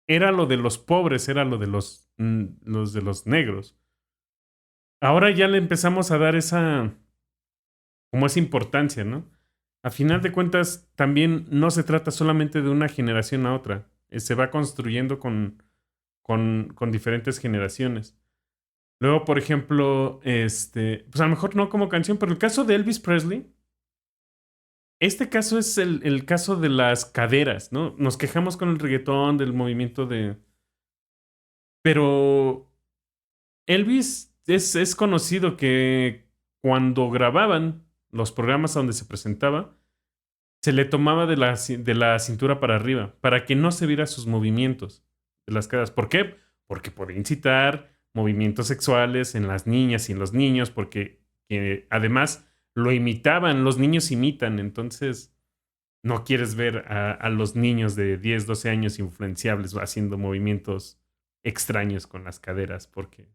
lo de los pobres, era lo de los de los negros, ahora ya le empezamos a dar esa importancia, ¿no? A final de cuentas, también no se trata solamente de una generación a otra, se va construyendo con diferentes generaciones. Luego, por ejemplo, pues a lo mejor no como canción, pero el caso de Elvis Presley, este caso es el caso de las caderas, ¿no? Nos quejamos con el reggaetón, del movimiento Pero Elvis es conocido que cuando grababan los programas donde se presentaba, se le tomaba de la cintura para arriba, para que no se viera sus movimientos de las caderas. ¿Por qué? Porque podía incitar movimientos sexuales en las niñas y en los niños, porque además lo imitaban, los niños imitan, entonces no quieres ver a los niños de 10, 12 años influenciables haciendo movimientos extraños con las caderas porque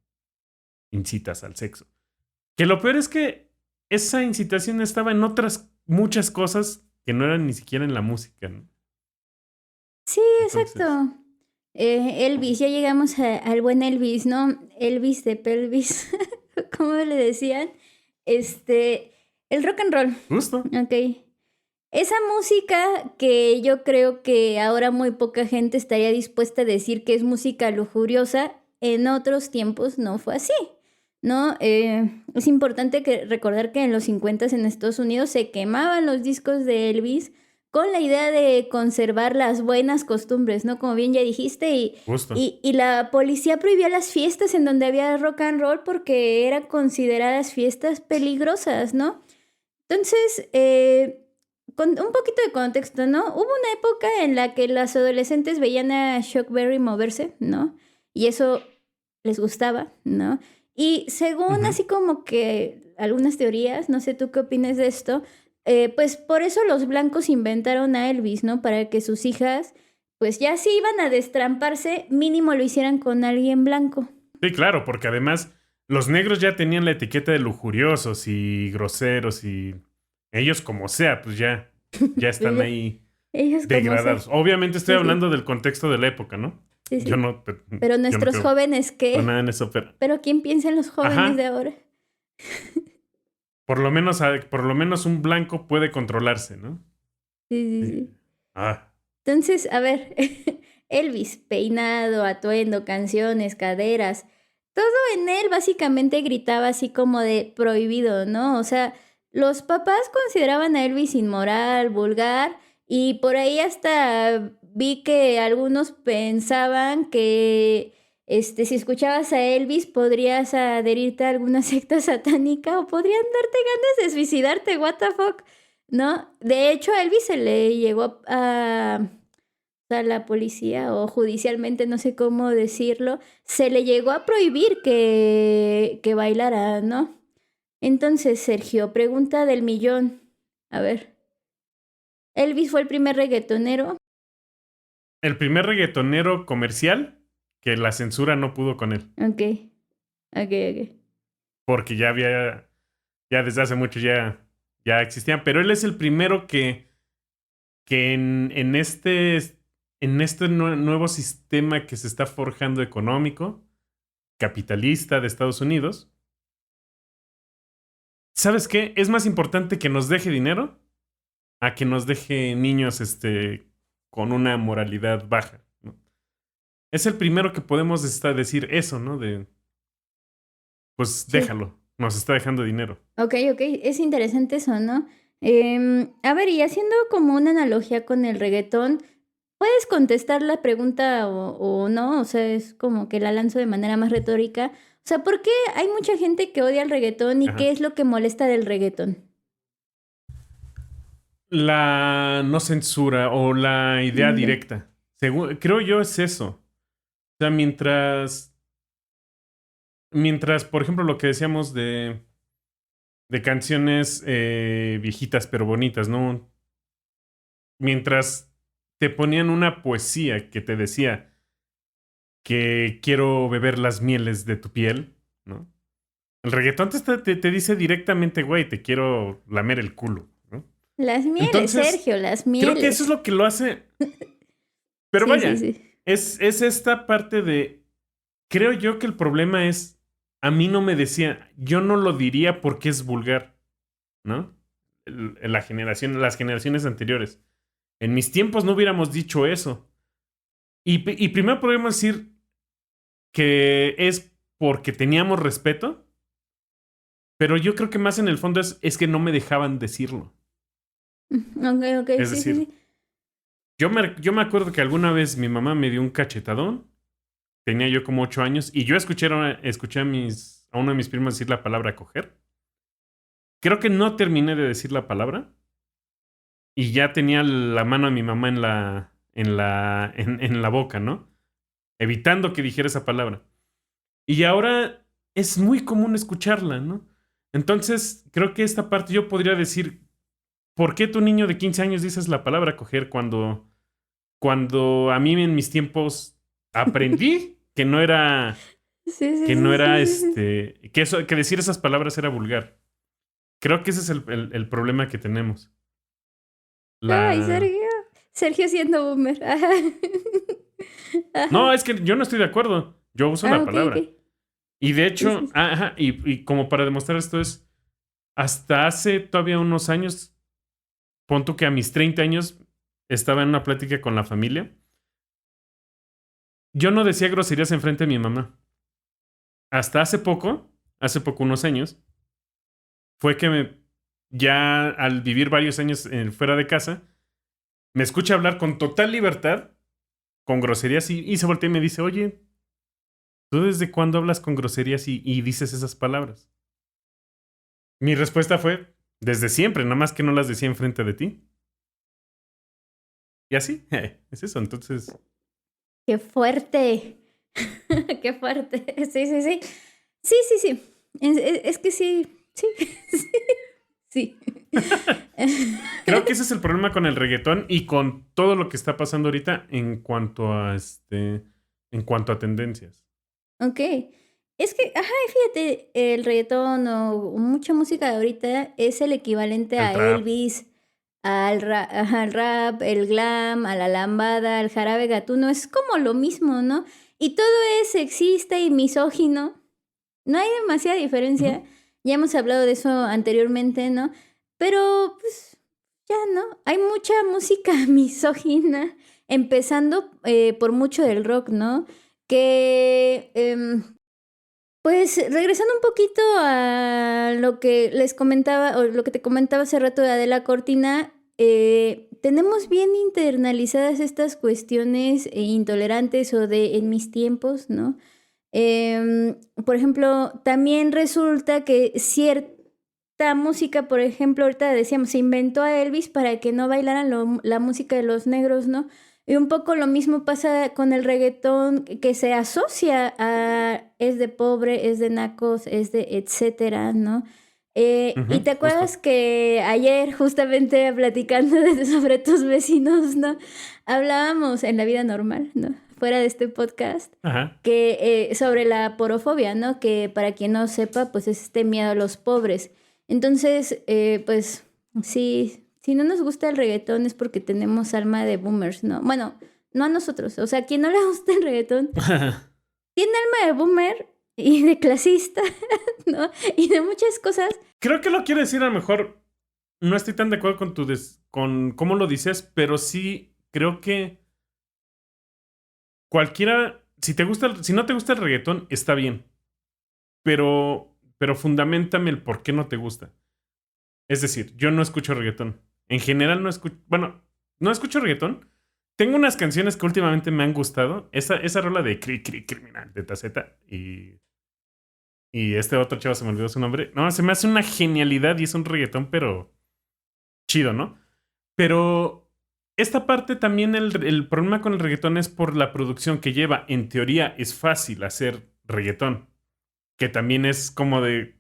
incitas al sexo. Que lo peor es que esa incitación estaba en otras muchas cosas que no eran ni siquiera en la música, ¿no? Sí, Entonces, exacto. Elvis, ya llegamos al buen Elvis, ¿no? Elvis de pelvis, ¿cómo le decían? El rock and roll. justo. Ok. Esa música que yo creo que ahora muy poca gente estaría dispuesta a decir que es música lujuriosa, en otros tiempos no fue así, ¿no? Es importante recordar que en los 50 en Estados Unidos se quemaban los discos de Elvis con la idea de conservar las buenas costumbres, ¿no? Como bien ya dijiste, Justo. y la policía prohibía las fiestas en donde había rock and roll porque eran consideradas fiestas peligrosas, ¿no? Entonces, con un poquito de contexto, ¿no? Hubo una época en la que las adolescentes veían a Chuck Berry moverse, ¿no? Y eso les gustaba, ¿no? Y según así como que algunas teorías, no sé tú qué opinas de esto, pues por eso los blancos inventaron a Elvis, ¿no? Para que sus hijas, pues ya si iban a destramparse, mínimo lo hicieran con alguien blanco. Sí, claro, porque además los negros ya tenían la etiqueta de lujuriosos y groseros y ellos como sea, pues ya están ahí Ellos como degradados. sea. Obviamente estoy Sí, sí. hablando del contexto de la época, ¿no? Sí, sí. Yo no. Pero yo no nuestros creo jóvenes, ¿qué? nada en eso, Pero ¿quién piensa en los jóvenes Ajá. de ahora? por lo menos un blanco puede controlarse, ¿no? Sí, sí, sí. Ah, Entonces, a ver, Elvis, peinado, atuendo, canciones, caderas, todo en él básicamente gritaba así como de prohibido, ¿no? O sea, los papás consideraban a Elvis inmoral, vulgar, y por ahí hasta vi que algunos pensaban que si escuchabas a Elvis podrías adherirte a alguna secta satánica o podrían darte ganas de suicidarte, what the fuck, ¿no? De hecho, a Elvis se le llegó a la policía o judicialmente, no sé cómo decirlo, se le llegó a prohibir que bailara, ¿no? Entonces, Sergio, pregunta del millón. A ver, ¿Elvis fue el primer reggaetonero? El primer reggaetonero comercial que la censura no pudo con él. Ok. Porque ya desde hace mucho ya existían. Pero él es el primero que en este nuevo sistema que se está forjando económico, capitalista de Estados Unidos, ¿sabes qué? Es más importante que nos deje dinero a que nos deje niños con una moralidad baja, ¿no? Es el primero que podemos decir eso, ¿no? Pues Sí. déjalo, nos está dejando dinero. Ok, es interesante eso, ¿no? A ver, y haciendo como una analogía con el reggaetón, ¿puedes contestar la pregunta o no? O sea, es como que la lanzo de manera más retórica. O sea, ¿por qué hay mucha gente que odia el reggaetón y Ajá. qué es lo que molesta del reggaetón? La no censura o la idea Ok. directa. Creo yo es eso. O sea, mientras, por ejemplo, lo que decíamos de canciones viejitas pero bonitas, ¿no? Mientras te ponían una poesía que te decía que quiero beber las mieles de tu piel, ¿no? El reggaetón te dice directamente, güey, te quiero lamer el culo, ¿no? Las mieles, Entonces, Sergio, las creo que eso es mieles. lo que lo hace. Pero Sí, vaya, sí. es esta parte de. Creo yo que el problema es. A mí no me decía. Yo no lo diría porque es vulgar, ¿no? Las generaciones anteriores. En mis tiempos no hubiéramos dicho eso. Y primero podríamos decir que es porque teníamos respeto. Pero yo creo que más en el fondo es que no me dejaban decirlo. Ok, Es sí, sí, decir, sí. yo me acuerdo que alguna vez mi mamá me dio un cachetadón. Tenía yo como 8 años y yo escuché a uno de mis primos decir la palabra coger. Creo que no terminé de decir la palabra y ya tenía la mano de mi mamá en la boca, ¿no? Evitando que dijera esa palabra. Y ahora es muy común escucharla, ¿no? Entonces, creo que esta parte yo podría decir, ¿por qué tu niño de 15 años dices la palabra coger cuando a mí en mis tiempos aprendí que no era Sí, sí, que no sí, era sí, sí, sí. que decir esas palabras era vulgar. Creo que ese es el problema que tenemos. Ay, La. Sergio. Sergio siendo boomer. Ajá. No, Ajá. es que yo no estoy de acuerdo. Yo uso la Ok. palabra. Y de Sí, sí, hecho, sí. ajá, y como para demostrar esto es, hasta hace todavía unos años, pon tú que a mis 30 años estaba en una plática con la familia. Yo no decía groserías enfrente de mi mamá. Hasta hace poco unos años, fue que ya al vivir varios años fuera de casa, me escucha hablar con total libertad, con groserías, y se voltea y me dice, oye, ¿tú desde cuándo hablas con groserías y dices esas palabras? Mi respuesta fue, desde siempre, nada más que no las decía enfrente de ti. Y así, es eso, entonces. Qué fuerte. Qué fuerte. Sí, sí, sí. Sí, sí, sí. Es que sí. Sí. Sí. Creo que ese es el problema con el reggaetón y con todo lo que está pasando ahorita en cuanto a tendencias. Ok. Es que, ajá, fíjate, el reggaetón o mucha música de ahorita es el equivalente El a trap. Elvis, al rap, el glam, a la lambada, al jarabe gatuno. Es como lo mismo, ¿no? Y todo es sexista y misógino. No hay demasiada diferencia. Ujú. Ya hemos hablado de eso anteriormente, ¿no? Pero, pues, ya, ¿no? Hay mucha música misógina, empezando por mucho del rock, ¿no? Que, pues, regresando un poquito a lo que les comentaba, o lo que te comentaba hace rato de Adela Cortina, tenemos bien internalizadas estas cuestiones intolerantes o de en mis tiempos, ¿no? Por ejemplo, también resulta que cierta música, por ejemplo, ahorita decíamos, se inventó a Elvis para que no bailaran la música de los negros, ¿no? Y un poco lo mismo pasa con el reggaetón, que se asocia a es de pobre, es de nacos, es de etcétera, ¿no? Y te acuerdas Justo. que ayer, justamente platicando sobre tus vecinos, ¿no? Hablábamos en la vida normal, ¿no? Fuera de este podcast, Ajá. que sobre la porofobia, ¿no? Que para quien no sepa, pues es este miedo a los pobres. Entonces, pues sí, si no nos gusta el reggaetón es porque tenemos alma de boomers, ¿no? Bueno, no a nosotros, o sea, a quien no le gusta el reggaetón tiene alma de boomer y de clasista, ¿no? Y de muchas cosas. Creo que lo quiere decir a lo mejor. No estoy tan de acuerdo con con cómo lo dices, pero sí creo que cualquiera. Si no te gusta el reggaetón, está bien. Pero fundamentame el por qué no te gusta. Es decir, yo no escucho reggaetón. En general no escucho. Bueno, no escucho reggaetón. Tengo unas canciones que últimamente me han gustado. Esa rola de Criminal de Taceta y este otro chavo se me olvidó su nombre. No, se me hace una genialidad y es un reggaetón, pero chido, ¿no? Pero esta parte también, el problema con el reggaetón es por la producción que lleva. En teoría es fácil hacer reggaetón. Que también es como de.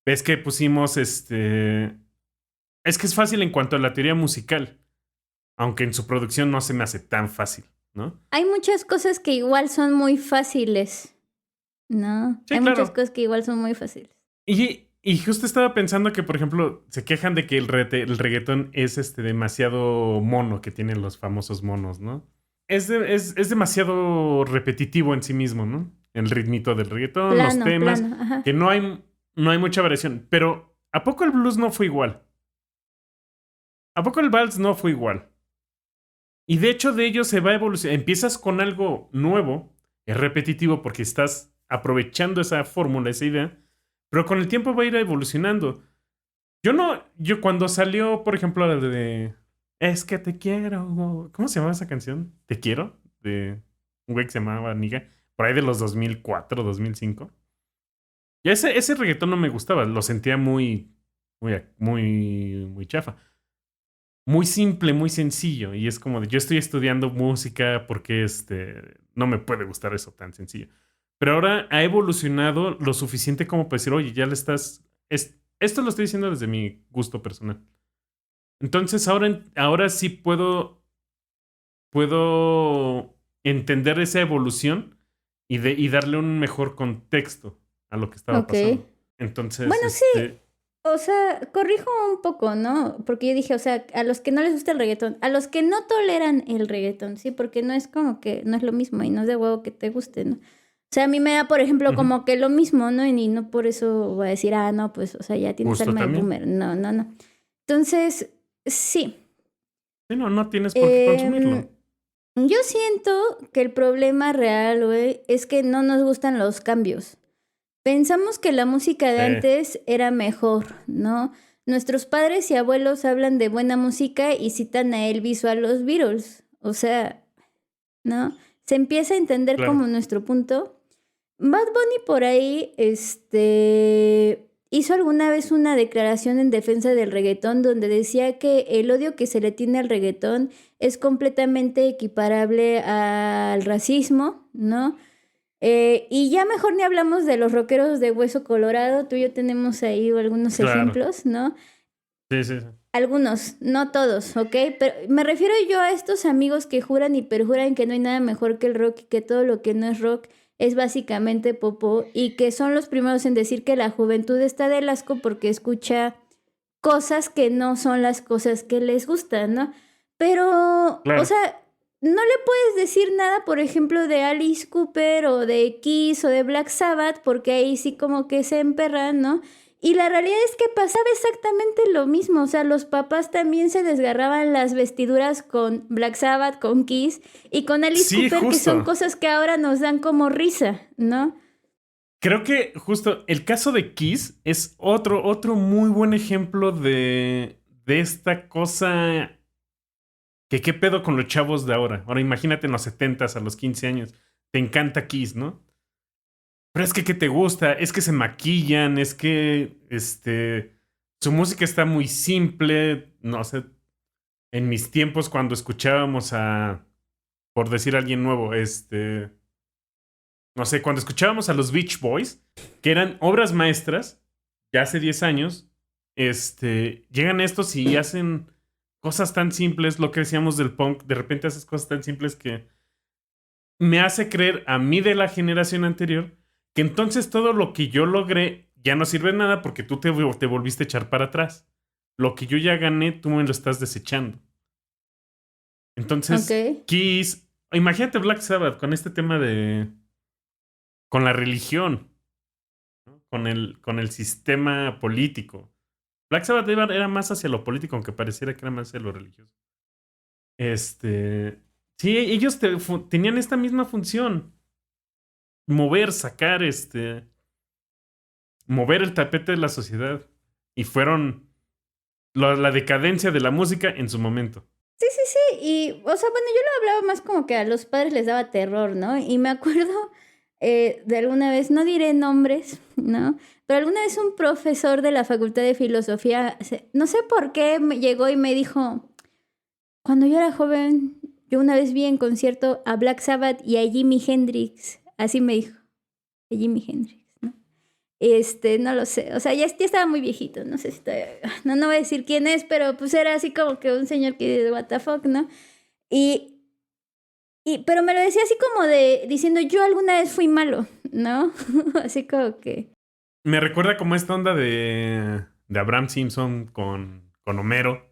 Ves que pusimos Es que es fácil en cuanto a la teoría musical. Aunque en su producción no se me hace tan fácil, ¿no? Hay muchas cosas que igual son muy fáciles, ¿no? Sí, Hay muchas claro. cosas que igual son muy fáciles. Y justo estaba pensando que, por ejemplo, se quejan de que el reggaetón es demasiado mono que tienen los famosos monos, ¿no? Es demasiado repetitivo en sí mismo, ¿no? El ritmito del reggaetón, los temas, Plano, ajá. que no hay mucha variación. Pero, ¿a poco el blues no fue igual? ¿A poco el vals no fue igual? Y de hecho de ello se va a evolucionar. Empiezas con algo nuevo, es repetitivo porque estás aprovechando esa fórmula, esa idea, pero con el tiempo va a ir evolucionando. Yo cuando salió, por ejemplo, la de Es que te quiero. ¿Cómo se llamaba esa canción? ¿Te quiero? De un güey que se llamaba Niga. Por ahí de los 2004, 2005. Y ese reggaetón no me gustaba. Lo sentía muy chafa. Muy simple, muy sencillo. Y es como de, yo estoy estudiando música porque no me puede gustar eso tan sencillo. Pero ahora ha evolucionado lo suficiente como para decir, oye, ya le estás. Esto lo estoy diciendo desde mi gusto personal. Entonces ahora sí puedo entender esa evolución y darle un mejor contexto a lo que estaba Ok. pasando. Entonces, Bueno, sí, o sea, corrijo un poco, ¿no? Porque yo dije, o sea, a los que no les gusta el reggaetón, a los que no toleran el reggaetón, ¿sí? Porque no es como que no es lo mismo y no es de huevo que te guste, ¿no? O sea, a mí me da, por ejemplo, ujú, como que lo mismo, ¿no? Y no por eso voy a decir, ah, no, pues, o sea, ya tienes justo alma de también. boomer. No, no, no. Entonces, sí. Sí, no tienes por qué Em, consumirlo. yo siento que el problema real, güey, es que no nos gustan los cambios. Pensamos que la música de antes era mejor, ¿no? Nuestros padres y abuelos hablan de buena música y citan a Elvis o a los Beatles. O sea, ¿no? Se empieza a entender Claro. como nuestro punto. Bad Bunny por ahí, hizo alguna vez una declaración en defensa del reggaetón donde decía que el odio que se le tiene al reggaetón es completamente equiparable al racismo, ¿no? Y ya mejor ni hablamos de los rockeros de Hueso Colorado, tú y yo tenemos ahí algunos Claro. ejemplos, ¿no? Sí, sí, sí. Algunos, no todos, ¿ok? Pero me refiero yo a estos amigos que juran y perjuran que no hay nada mejor que el rock y que todo lo que no es rock es básicamente popó y que son los primeros en decir que la juventud está del asco porque escucha cosas que no son las cosas que les gustan, ¿no? Pero, o Claro. sea, no le puedes decir nada, por ejemplo, de Alice Cooper o de Kiss o de Black Sabbath, porque ahí sí como que se emperran, ¿no? Y la realidad es que pasaba exactamente lo mismo, o sea, los papás también se desgarraban las vestiduras con Black Sabbath, con Kiss y con Alice Sí, Cooper, que son justo. cosas que ahora nos dan como risa, ¿no? Creo que justo el caso de Kiss es otro muy buen ejemplo de esta cosa que qué pedo con los chavos de ahora. Ahora imagínate en los 70s, a los 15 años. Te encanta Kiss, ¿no? Pero es que ¿qué te gusta? Es que se maquillan, es que su música está muy simple. No sé, en mis tiempos cuando escuchábamos por decir a alguien nuevo, no sé, cuando escuchábamos a los Beach Boys, que eran obras maestras, ya hace 10 años, llegan estos y hacen cosas tan simples, lo que decíamos del punk, de repente haces cosas tan simples que me hace creer a mí de la generación anterior que entonces todo lo que yo logré ya no sirve de nada porque tú te volviste a echar para atrás. Lo que yo ya gané, tú me lo estás desechando. Entonces, Ok. Kiss, imagínate Black Sabbath con este tema con la religión, ¿no? Con el sistema político. Black Sabbath era más hacia lo político, aunque pareciera que era más hacia lo religioso. Sí, ellos tenían esta misma función. Mover, sacar, mover el tapete de la sociedad. Y fueron la decadencia de la música en su momento. Sí, sí, sí. Y, o sea, bueno, yo lo hablaba más como que a los padres les daba terror, ¿no? Y me acuerdo de alguna vez, no diré nombres, ¿no? Pero alguna vez un profesor de la Facultad de Filosofía, no sé por qué, llegó y me dijo, cuando yo era joven, yo una vez vi en concierto a Black Sabbath y a Jimi Hendrix. Así me dijo, a Jimi Hendrix, ¿no? No lo sé, o sea, ya estaba muy viejito, no sé si no voy a decir quién es, pero pues era así como que un señor que, what the fuck, ¿no? Pero me lo decía así como diciendo, yo alguna vez fui malo, ¿no? Así como que... Me recuerda como esta onda de Abraham Simpson con Homero,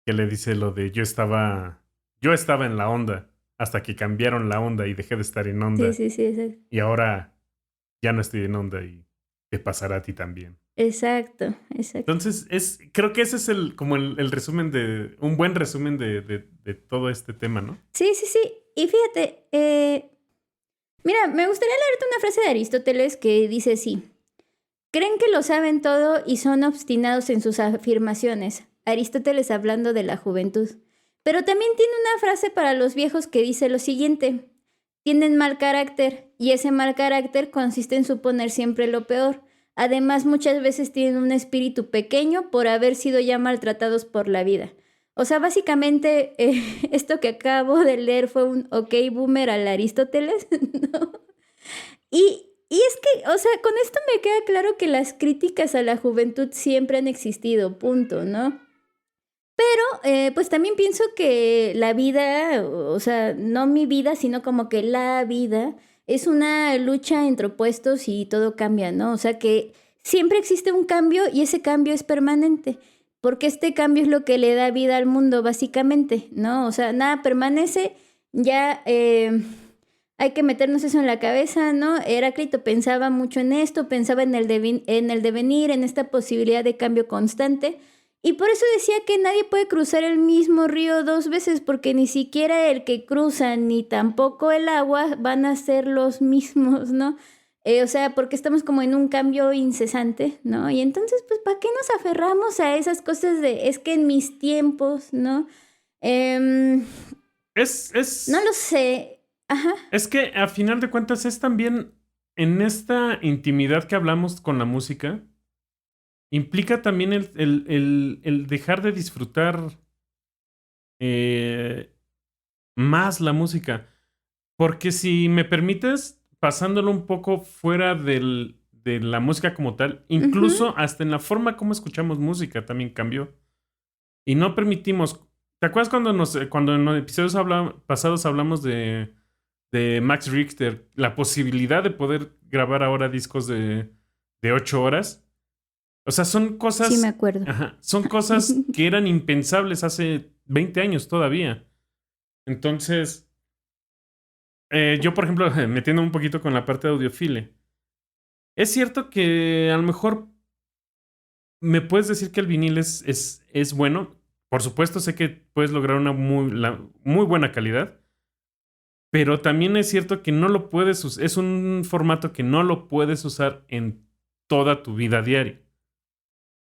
que le dice lo de yo estaba en la onda hasta que cambiaron la onda y dejé de estar en onda. Sí, exacto. Y ahora ya no estoy en onda y te pasará a ti también. Exacto. Entonces, creo que ese es como el resumen un buen resumen de todo este tema, ¿no? Sí. Y fíjate, mira, me gustaría leerte una frase de Aristóteles que dice así. Creen que lo saben todo y son obstinados en sus afirmaciones. Aristóteles hablando de la juventud. Pero también tiene una frase para los viejos que dice lo siguiente. Tienen mal carácter y ese mal carácter consiste en suponer siempre lo peor. Además, muchas veces tienen un espíritu pequeño por haber sido ya maltratados por la vida. O sea, básicamente, esto que acabo de leer fue un ok boomer al Aristóteles, ¿no? Y es que, o sea, con esto me queda claro que las críticas a la juventud siempre han existido, punto, ¿no? Pero, pues también pienso que la vida, o sea, no mi vida, sino como que la vida es una lucha entre opuestos y todo cambia, ¿no? O sea, que siempre existe un cambio y ese cambio es permanente, porque este cambio es lo que le da vida al mundo, básicamente, ¿no? O sea, nada permanece, ya hay que meternos eso en la cabeza, ¿no? Heráclito pensaba mucho en esto, pensaba en el devenir, en esta posibilidad de cambio constante. Y por eso decía que nadie puede cruzar el mismo río dos veces, porque ni siquiera el que cruza ni tampoco el agua van a ser los mismos, ¿no? O sea, porque estamos como en un cambio incesante, ¿no? Y entonces, pues, ¿para qué nos aferramos a esas cosas es que en mis tiempos, ¿no? No lo sé. Ajá. Es que a final de cuentas es también en esta intimidad que hablamos con la música, implica también el dejar de disfrutar más la música. Porque si me permites, pasándolo un poco fuera de la música como tal, incluso hasta en la forma como escuchamos música también cambió. Y no permitimos... ¿Te acuerdas cuando en los episodios pasados hablamos de Max Richter? La posibilidad de poder grabar ahora discos de 8 horas. O sea, son cosas... Sí, me acuerdo. Ajá, son cosas que eran impensables hace 20 años todavía. Entonces, yo, por ejemplo, metiendo un poquito con la parte de audiofile, es cierto que a lo mejor me puedes decir que el vinil es bueno. Por supuesto, sé que puedes lograr una muy buena calidad, pero también es cierto que no lo puedes usar. Es un formato que no lo puedes usar en toda tu vida diaria.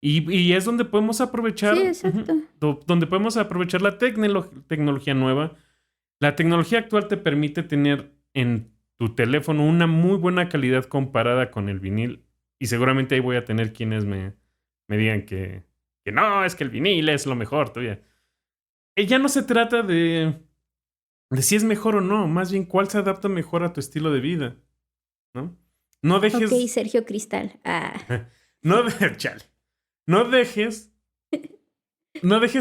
Y es donde podemos aprovechar. Sí, exacto. Donde podemos aprovechar la tecnología nueva. La tecnología actual te permite tener en tu teléfono una muy buena calidad comparada con el vinil. Y seguramente ahí voy a tener quienes me digan que no, es que el vinil es lo mejor todavía. Ya no se trata de si es mejor o no, más bien cuál se adapta mejor a tu estilo de vida, ¿no? No dejes... Ok, Sergio Cristal. Chale. No dejes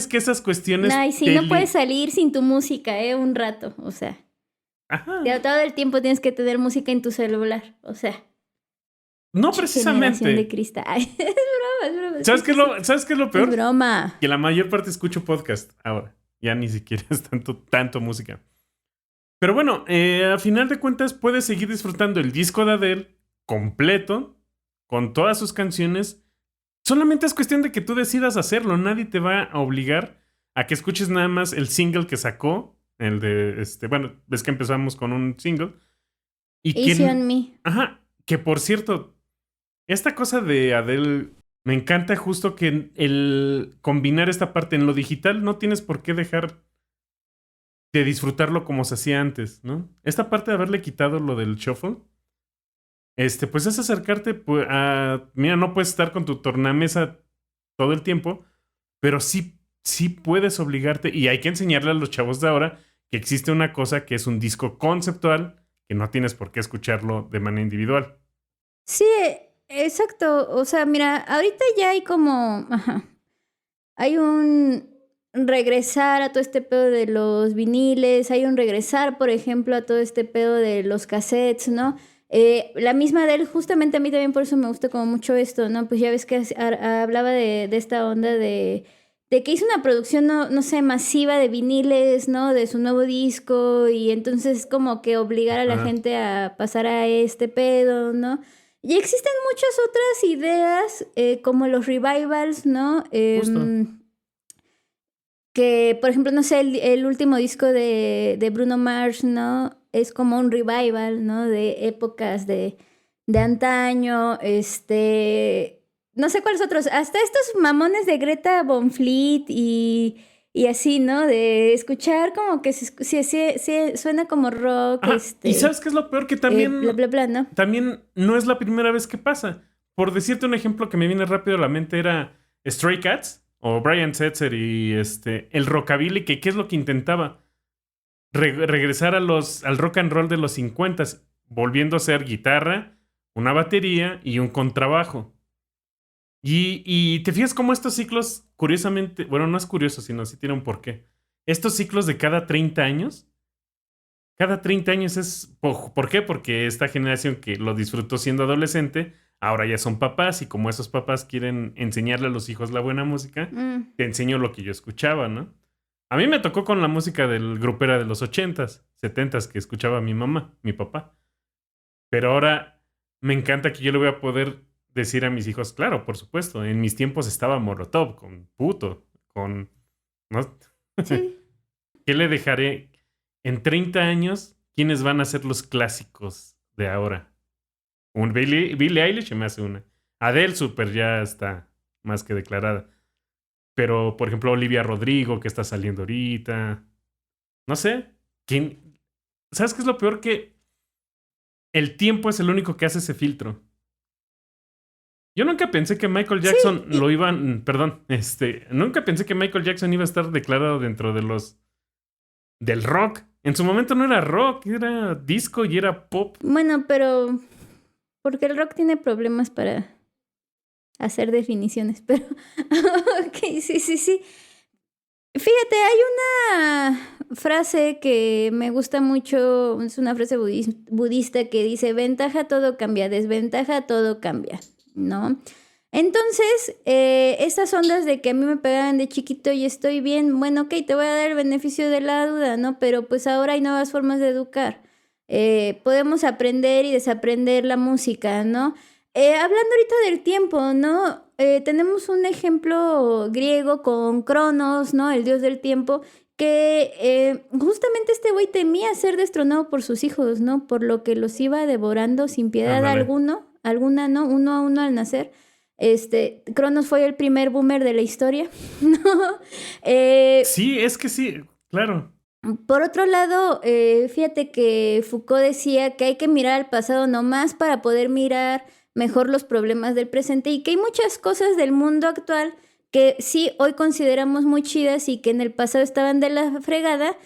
que esas cuestiones... No, y si no puedes salir sin tu música, un rato, o sea. Ajá. Todo el tiempo tienes que tener música en tu celular, o sea. No Generación precisamente. de cristal. Ay, es broma. ¿Sabes qué es lo peor? Es broma. Que la mayor parte escucho podcast ahora. Ya ni siquiera es tanto música. Pero bueno, a final de cuentas puedes seguir disfrutando el disco de Adele completo, con todas sus canciones. Solamente es cuestión de que tú decidas hacerlo. Nadie te va a obligar a que escuches nada más el single que sacó. El de, bueno, ves que empezamos con un single. Easy on Me. Ajá, que por cierto, esta cosa de Adele, me encanta justo que el combinar esta parte en lo digital, no tienes por qué dejar de disfrutarlo como se hacía antes, ¿no? Esta parte de haberle quitado lo del shuffle, pues es acercarte pues, a... Mira, no puedes estar con tu tornamesa todo el tiempo, pero sí puedes obligarte, y hay que enseñarle a los chavos de ahora que existe una cosa que es un disco conceptual, que no tienes por qué escucharlo de manera individual. Sí, exacto. O sea, mira, ahorita ya hay como... Ajá. Hay un regresar a todo este pedo de los viniles, hay un regresar, por ejemplo, a todo este pedo de los cassettes, ¿no? La misma de él, justamente a mí también por eso me gusta como mucho esto, ¿no? Pues ya ves que hablaba de esta onda de que hizo una producción, no sé, masiva de viniles, ¿no? De su nuevo disco y entonces como que obligar a la gente a pasar a este pedo, ¿no? Y existen muchas otras ideas, como los revivals, ¿no? Justo. Que, por ejemplo, no sé, el último disco de Bruno Mars, ¿no? Es como un revival, ¿no? De épocas de antaño, no sé cuáles otros, hasta estos mamones de Greta Van Fleet y así, ¿no? De escuchar como que suena como rock, Ajá. ¿Y sabes qué es lo peor? Que también... bla, bla, bla, ¿no? También no es la primera vez que pasa. Por decirte un ejemplo que me viene rápido a la mente era Stray Cats o Brian Setzer y el rockabilly, que ¿qué es lo que intentaba? Regresar al rock and roll de los 50s, volviendo a ser guitarra, una batería y un contrabajo. Y te fijas cómo estos ciclos, curiosamente, bueno, no es curioso, sino sí tiene un porqué. Estos ciclos de cada 30 años es... ¿Por qué? Porque esta generación que lo disfrutó siendo adolescente, ahora ya son papás y como esos papás quieren enseñarle a los hijos la buena música, te enseño lo que yo escuchaba, ¿no? A mí me tocó con la música del grupera de los 80s, 70s que escuchaba mi mamá, mi papá. Pero ahora me encanta que yo le voy a poder decir a mis hijos, claro, por supuesto, en mis tiempos estaba Molotov, con puto, con... ¿no? Sí. ¿Qué le dejaré en 30 años? ¿Quiénes van a ser los clásicos de ahora? Un Billie Eilish me hace una. Adele super ya está más que declarada. Pero, por ejemplo, Olivia Rodrigo, que está saliendo ahorita. No sé. ¿Quién? ¿Sabes qué es lo peor? Que el tiempo es el único que hace ese filtro. Yo nunca pensé que Michael Jackson Sí, lo iban... Perdón. Nunca pensé que Michael Jackson iba a estar declarado dentro de los... del rock. En su momento no era rock, era disco y era pop. Bueno, pero porque el rock tiene problemas para hacer definiciones, pero ok, sí. Fíjate, hay una frase que me gusta mucho, es una frase budista que dice, ventaja todo cambia, desventaja todo cambia, ¿no? Entonces, estas ondas de que a mí me pegaban de chiquito y estoy bien, bueno, ok, te voy a dar el beneficio de la duda, ¿no? Pero pues ahora hay nuevas formas de educar. Podemos aprender y desaprender la música, ¿no? Hablando ahorita del tiempo, ¿no? Tenemos un ejemplo griego con Cronos, ¿no? El dios del tiempo, que justamente este güey temía ser destronado por sus hijos, ¿no? Por lo que los iba devorando sin piedad alguna, ¿no? Uno a uno al nacer. Cronos fue el primer boomer de la historia, ¿no? Sí, es que sí, claro. Por otro lado, fíjate que Foucault decía que hay que mirar al pasado nomás para poder mirar mejor los problemas del presente y que hay muchas cosas del mundo actual que sí hoy consideramos muy chidas y que en el pasado estaban de la fregada.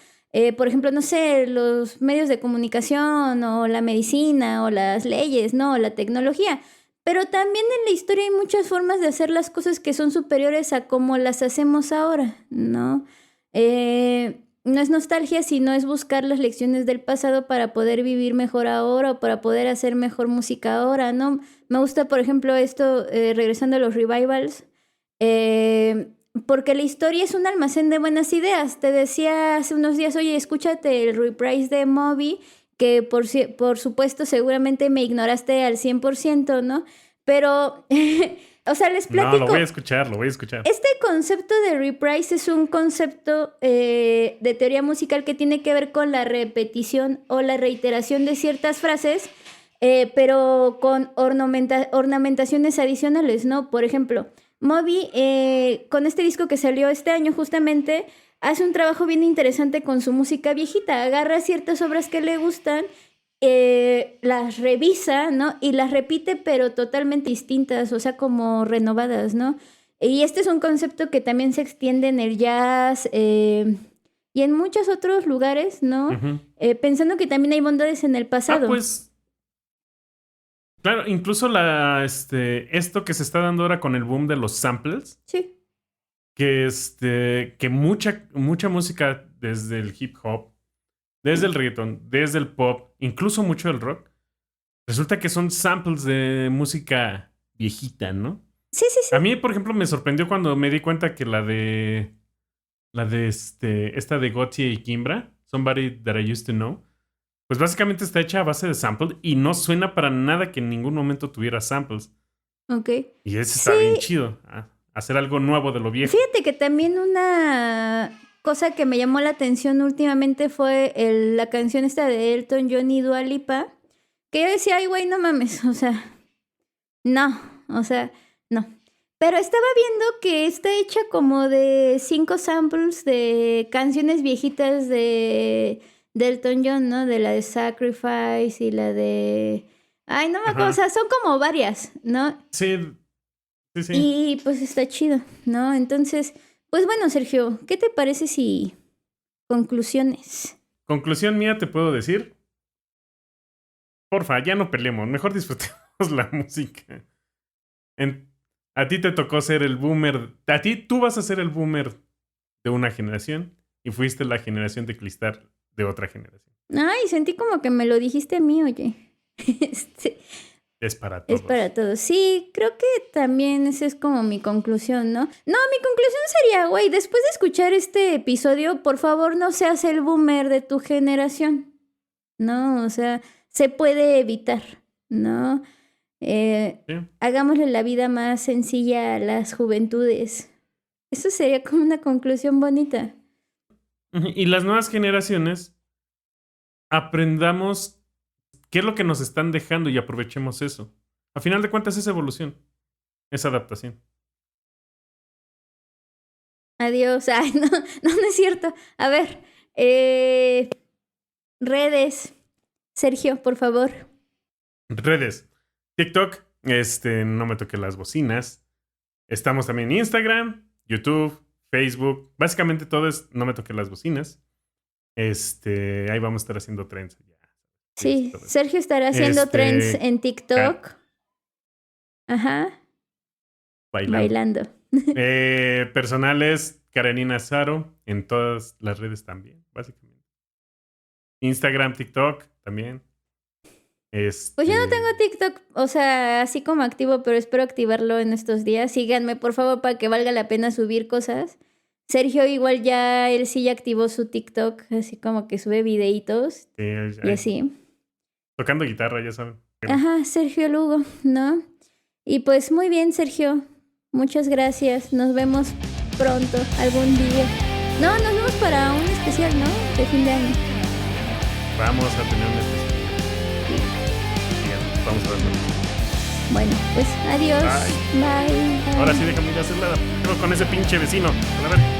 Por ejemplo, no sé, los medios de comunicación o la medicina o las leyes, ¿no? O la tecnología. Pero también en la historia hay muchas formas de hacer las cosas que son superiores a como las hacemos ahora, ¿no? No es nostalgia, sino es buscar las lecciones del pasado para poder vivir mejor ahora o para poder hacer mejor música ahora, ¿no? Me gusta, por ejemplo, esto, regresando a los revivals, porque la historia es un almacén de buenas ideas. Te decía hace unos días, oye, escúchate el reprise de Moby, que por supuesto seguramente me ignoraste al 100%, ¿no? Pero, o sea, les platico. No, lo voy a escuchar. Este concepto de reprise es un concepto de teoría musical que tiene que ver con la repetición o la reiteración de ciertas frases, pero con ornamentaciones adicionales, ¿no? Por ejemplo, Moby, con este disco que salió este año justamente, hace un trabajo bien interesante con su música viejita. Agarra ciertas obras que le gustan, las revisa, ¿no? Y las repite, pero totalmente distintas, o sea, como renovadas, ¿no? Y este es un concepto que también se extiende en el jazz y en muchos otros lugares, ¿no? Uh-huh. Pensando que también hay bondades en el pasado. Pues... Claro, incluso esto que se está dando ahora con el boom de los samples. Sí. Que mucha música desde el hip hop, desde el reggaeton, desde el pop, incluso mucho del rock, resulta que son samples de música viejita, ¿no? Sí. A mí, por ejemplo, me sorprendió cuando me di cuenta que esta de Gotye y Kimbra, Somebody That I Used to Know, pues básicamente está hecha a base de samples y no suena para nada que en ningún momento tuviera samples. Ok. Y eso está bien chido. Hacer algo nuevo de lo viejo. Fíjate que también una cosa que me llamó la atención últimamente fue la canción esta de Elton John y Dua Lipa, que yo decía, ay, güey, no mames, o sea, no. Pero estaba viendo que está hecha como de 5 samples de canciones viejitas de Elton John, ¿no? De la de Sacrifice y la de... Ay, no me acuerdo, o sea, son como varias, ¿no? Sí. Y pues está chido, ¿no? Entonces, pues bueno, Sergio, ¿qué te parece si conclusiones? Conclusión mía te puedo decir. Porfa, ya no peleemos, mejor disfrutemos la música. A ti te tocó ser el boomer. Tú vas a ser el boomer de una generación y fuiste la generación de cristal de otra generación. Ay, sentí como que me lo dijiste a mí, oye. Es para todos. Es para todos. Sí, creo que también esa es como mi conclusión, ¿no? No, mi conclusión sería, güey, después de escuchar este episodio, por favor no seas el boomer de tu generación, ¿no? O sea, se puede evitar, ¿no? Sí. Hagámosle la vida más sencilla a las juventudes. Eso sería como una conclusión bonita. Y las nuevas generaciones, aprendamos qué es lo que nos están dejando y aprovechemos eso. A final de cuentas es evolución, es adaptación. Adiós. Ay, no es cierto. A ver, redes. Sergio, por favor. Redes. TikTok, no me toque las bocinas. Estamos también en Instagram, YouTube, Facebook. Básicamente todo es no me toque las bocinas. Ahí vamos a estar haciendo trends ya. Sí, Sergio estará haciendo trends en TikTok. Ajá. Bailando. Personales, Karenina Zaro, en todas las redes también, básicamente. Instagram, TikTok también. Pues yo no tengo TikTok, o sea, así como activo, pero espero activarlo en estos días. Síganme, por favor, para que valga la pena subir cosas. Sergio igual él sí ya activó su TikTok, así como que sube videitos y así. Tocando guitarra, ya saben. Ajá, Sergio Lugo, ¿no? Y pues muy bien, Sergio. Muchas gracias. Nos vemos pronto, algún día. No, nos vemos para un especial, ¿no? De fin de año. Vamos a tener un especial. Sí, vamos a verlo. Bueno, pues adiós. Bye. Bye. Ahora sí, déjame ir a hacer la con ese pinche vecino. A ver.